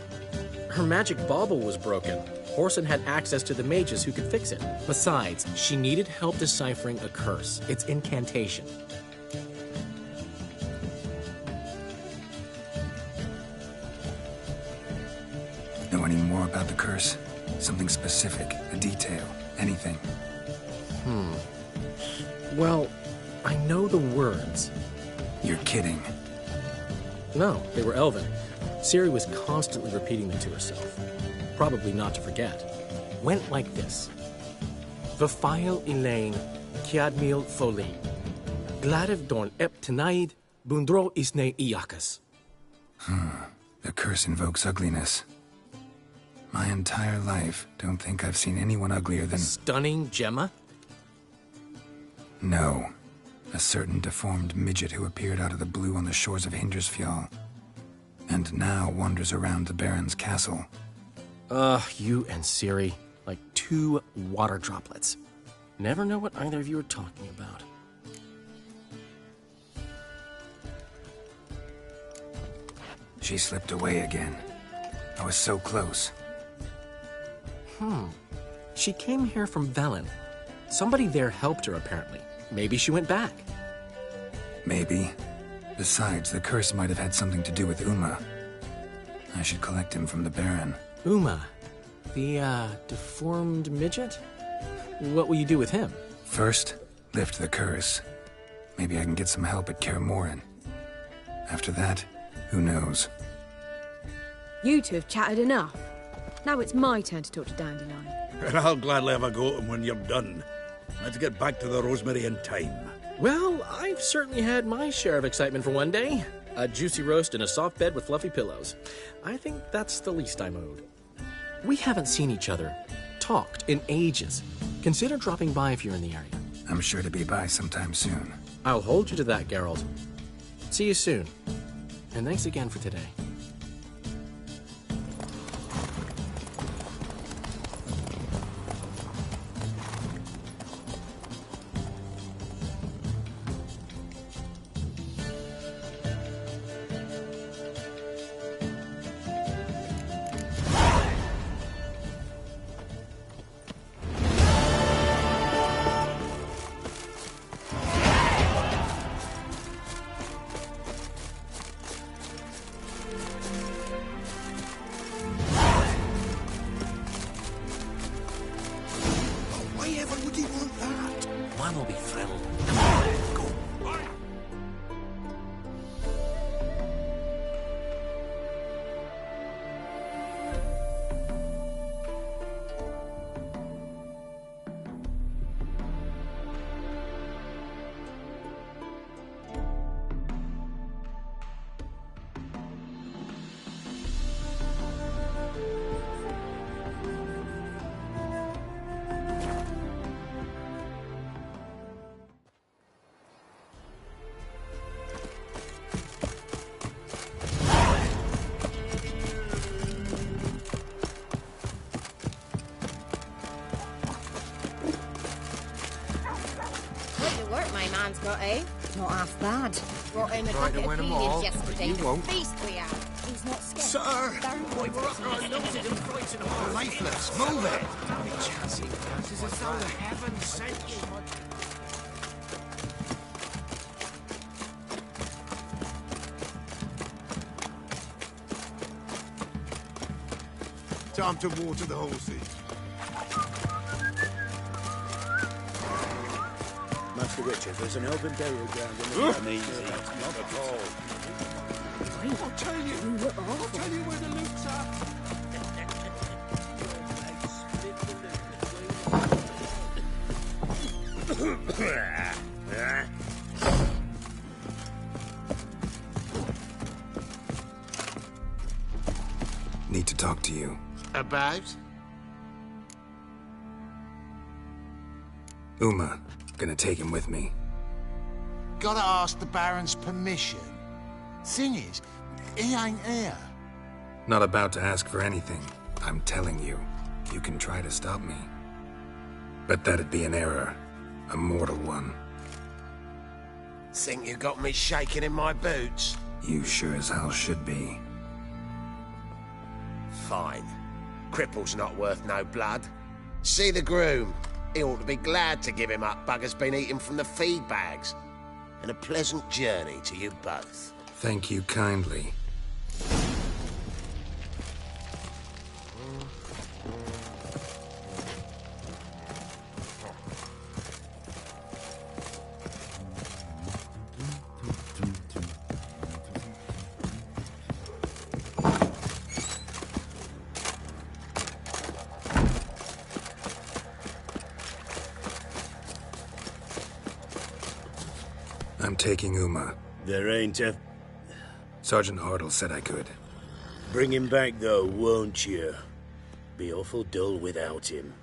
Her magic bauble was broken. Whoreson had access to the mages who could fix it. Besides, she needed help deciphering a curse. Its incantation. Know any more about the curse? Something specific, a detail, anything? Well, I know the words. You're kidding. No, they were Elven. Ciri was constantly repeating them to herself. Probably not to forget. Went like this. Vafile Elaine, Kiadmil Foli. Gladev Dorn Ep Tenaid, Bundro Isne Iakas. The curse invokes ugliness. My entire life, don't think I've seen anyone uglier than... Stunning Gemma? No. A certain deformed midget who appeared out of the blue on the shores of Hindersfjall. And now wanders around the Baron's castle. You and Ciri, like two water droplets. Never know what either of you are talking about. She slipped away again. I was so close. She came here from Velen. Somebody there helped her, apparently. Maybe she went back. Maybe. Besides, the curse might have had something to do with Uma. I should collect him from the Baron. Uma, the, deformed midget? What will you do with him? First, lift the curse. Maybe I can get some help at Kaer Morhen. After that, who knows? You two have chatted enough. Now it's my turn to talk to Dandelion. And I'll gladly have a go at him when you're done. Let's get back to the Rosemary in time. Well, I've certainly had my share of excitement for one day. A juicy roast and a soft bed with fluffy pillows. I think that's the least I'm owed. We haven't seen each other, talked in ages. Consider dropping by if you're in the area. I'm sure to be by sometime soon. I'll hold you to that, Geralt. See you soon. And thanks again for today. Got, eh? Not half bad. Brought in a bucket of peelings yesterday. You won't. Feast we had. He's not scared. Sir! We were up our noses and fighting them. Lifeless, move it! This is as though the heavens sent you. Time to water the horses. Master Richard, there's an elven burial ground in the Uneasy, not at all. I'll tell you where the loots are. Need to talk to you. About? Uma. Gonna take him with me. Gotta ask the Baron's permission. Thing is, he ain't here. Not about to ask for anything. I'm telling you, you can try to stop me. But that'd be an error. A mortal one. Think you got me shaking in my boots? You sure as hell should be. Fine. Cripple's not worth no blood. See the groom. He ought to be glad to give him up. Bugger's been eating from the feed bags. And a pleasant journey to you both. Thank you kindly. I'm taking Uma. There ain't a... Sergeant Hartle said I could. Bring him back, though, won't you? Be awful dull without him.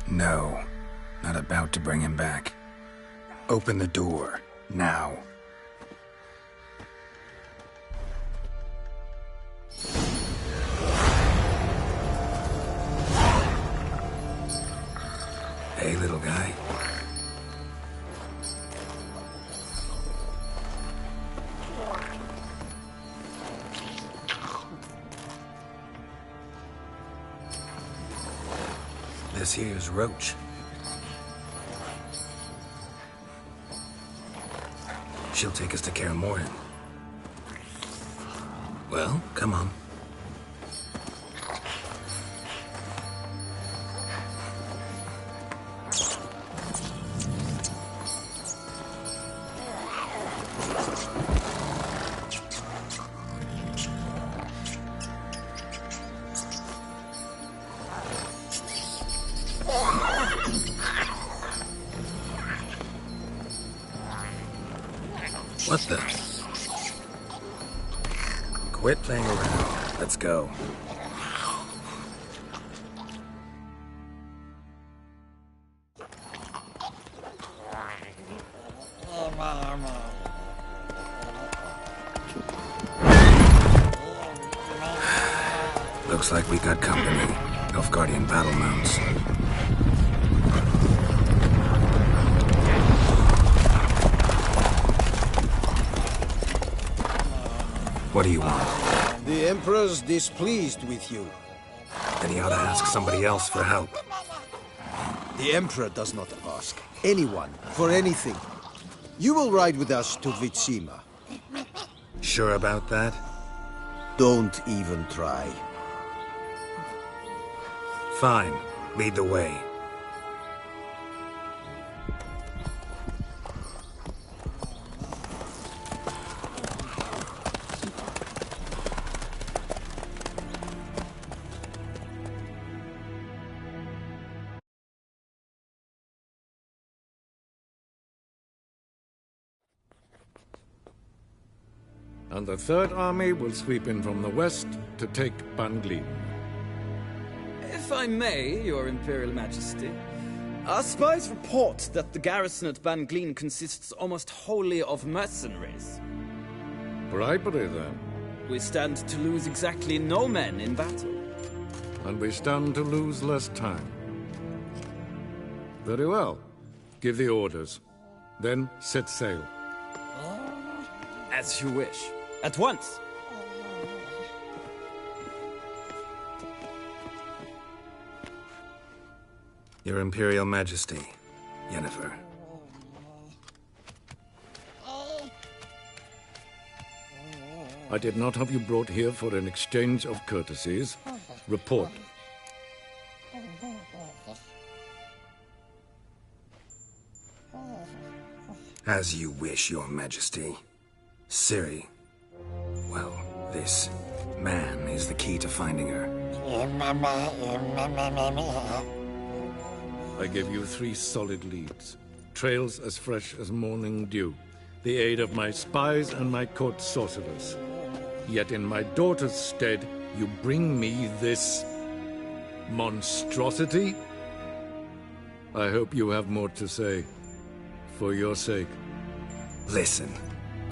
No, not about to bring him back. Open the door, now. Hey, little guy. This here's Roach. She'll take us to Kaer Morhen. Well, come on. What the? Quit playing around. Let's go. Looks like we got company. Nilfgaardian battle mounts. What do you want? The Emperor's displeased with you. Then he ought to ask somebody else for help. The Emperor does not ask anyone for anything. You will ride with us to Vitsima. Sure about that? Don't even try. Fine. Lead the way. And the Third Army will sweep in from the west to take Banglin. If I may, Your Imperial Majesty, our spies report that the garrison at Banglin consists almost wholly of mercenaries. Bribery, then. We stand to lose exactly no men in battle. And we stand to lose less time. Very well. Give the orders. Then set sail. As you wish. At once! Your Imperial Majesty, Yennefer. I did not have you brought here for an exchange of courtesies. Report. As you wish, Your Majesty. Ciri. Well, this man is the key to finding her. I give you 3 solid leads. Trails as fresh as morning dew. The aid of my spies and my court sorcerers. Yet in my daughter's stead, you bring me this monstrosity? I hope you have more to say. For your sake. Listen,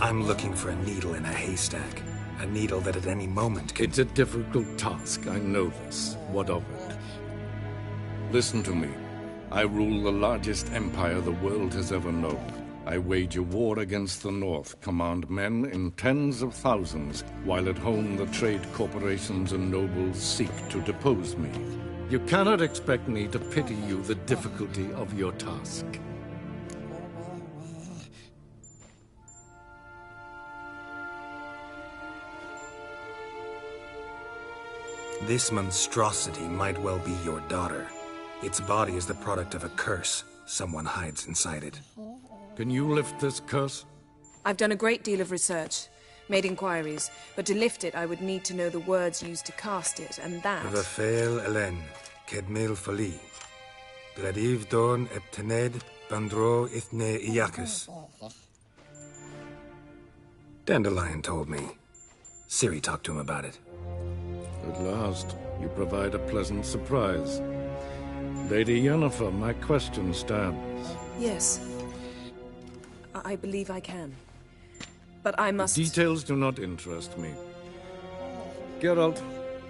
I'm looking for a needle in a haystack. A needle that at any moment can... It's a difficult task, I know this. What of it? Listen to me. I rule the largest empire the world has ever known. I wage a war against the North, command men in tens of thousands, while at home the trade corporations and nobles seek to depose me. You cannot expect me to pity you the difficulty of your task. This monstrosity might well be your daughter. Its body is the product of a curse. Someone hides inside it. Can you lift this curse? I've done a great deal of research, made inquiries, but to lift it I would need to know the words used to cast it, and that... Rafael Elen, Kedmil Fali. Gladiv Dorn Eptened Bandro Ithne Iacus. Dandelion told me. Ciri talked to him about it. At last, you provide a pleasant surprise. Lady Yennefer, my question stands. Yes. I believe I can. But I must... Details do not interest me. Geralt,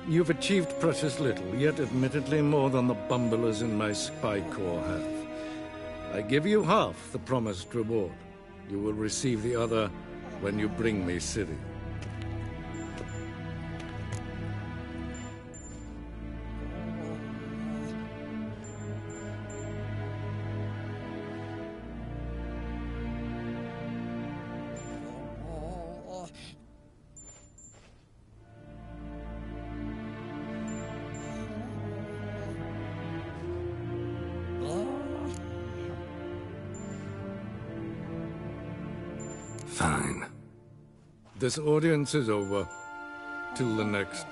you've achieved precious little, yet admittedly more than the bumblers in my spy corps have. I give you half the promised reward. You will receive the other when you bring me Ciri. Fine. This audience is over. Till the next.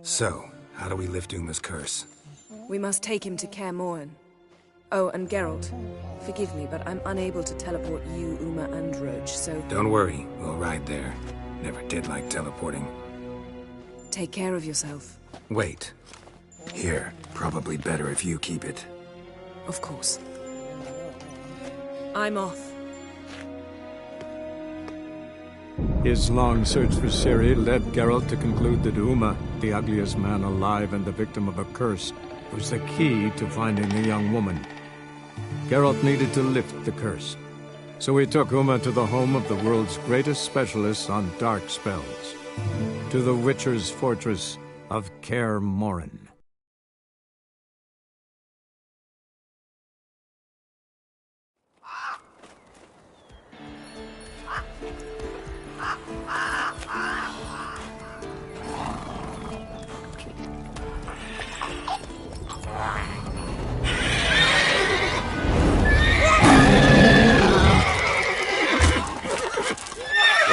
So, how do we lift Uma's curse? We must take him to Kaer Morhen. Oh, and Geralt, forgive me, but I'm unable to teleport you, Uma, and Roach, so... Don't worry, we'll ride there. Never did like teleporting. Take care of yourself. Wait. Here, probably better if you keep it. Of course. I'm off. His long search for Ciri led Geralt to conclude that Uma, the ugliest man alive and the victim of a curse, was the key to finding the young woman. Geralt needed to lift the curse, so he took Uma to the home of the world's greatest specialists on dark spells, to the Witcher's fortress of Kaer Morhen.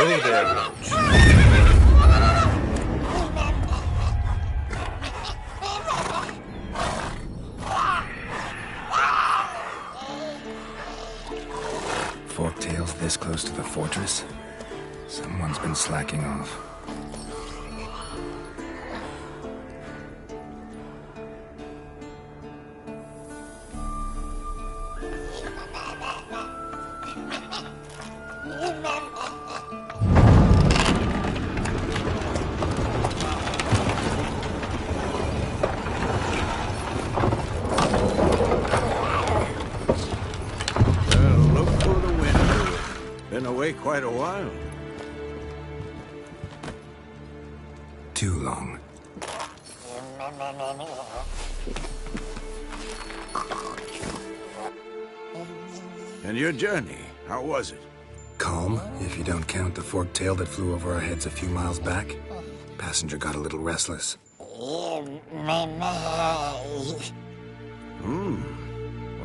Oh, there, Roach. Forktails this close to the fortress? Someone's been slacking off. Quite a while. Too long. And your journey, how was it? Calm, if you don't count the forktail that flew over our heads a few miles back. Passenger got a little restless. What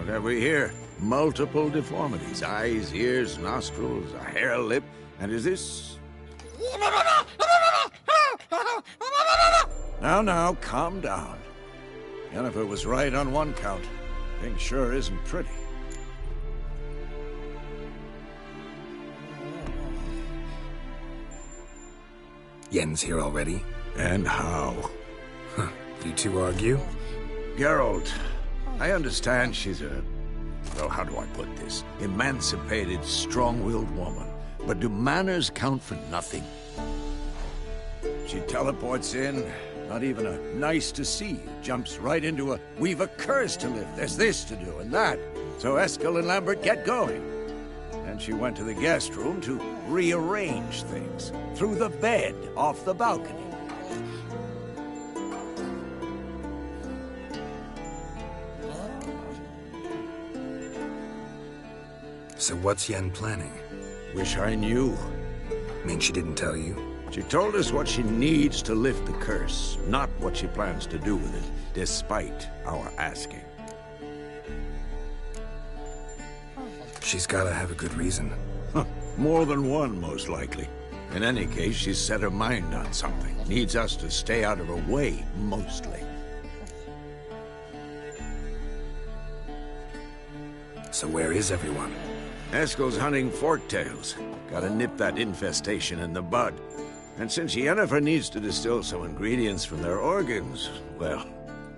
have we here? Multiple deformities. Eyes, ears, nostrils, a hair lip. And is this... Now, calm down. Yennefer was right on one count. Thing sure isn't pretty. Yen's here already? And how? Huh. You two argue? Geralt, I understand she's a... Oh, how do I put this? Emancipated, strong-willed woman. But do manners count for nothing? She teleports in, not even a nice to see, jumps right into a, we've a curse to lift, there's this to do and that. So Eskel and Lambert get going. And she went to the guest room to rearrange things. Through the bed, off the balcony. So what's Yen planning? Wish I knew. Mean she didn't tell you? She told us what she needs to lift the curse, not what she plans to do with it, despite our asking. She's gotta have a good reason. More than one, most likely. In any case, she's set her mind on something. Needs us to stay out of her way, mostly. So where is everyone? Eskel's hunting forktails. Gotta nip that infestation in the bud. And since Yennefer needs to distill some ingredients from their organs, well,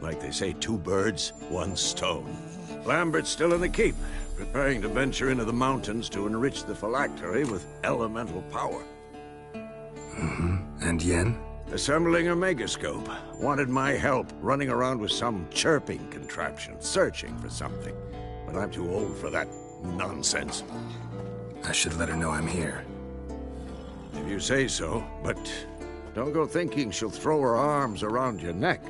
like they say, 2 birds, 1 stone. Lambert's still in the keep, preparing to venture into the mountains to enrich the phylactery with elemental power. And Yen? Assembling a megascope. Wanted my help running around with some chirping contraption, searching for something. But I'm too old for that nonsense. I should let her know I'm here. If you say so, but Don't go thinking she'll throw her arms around your neck.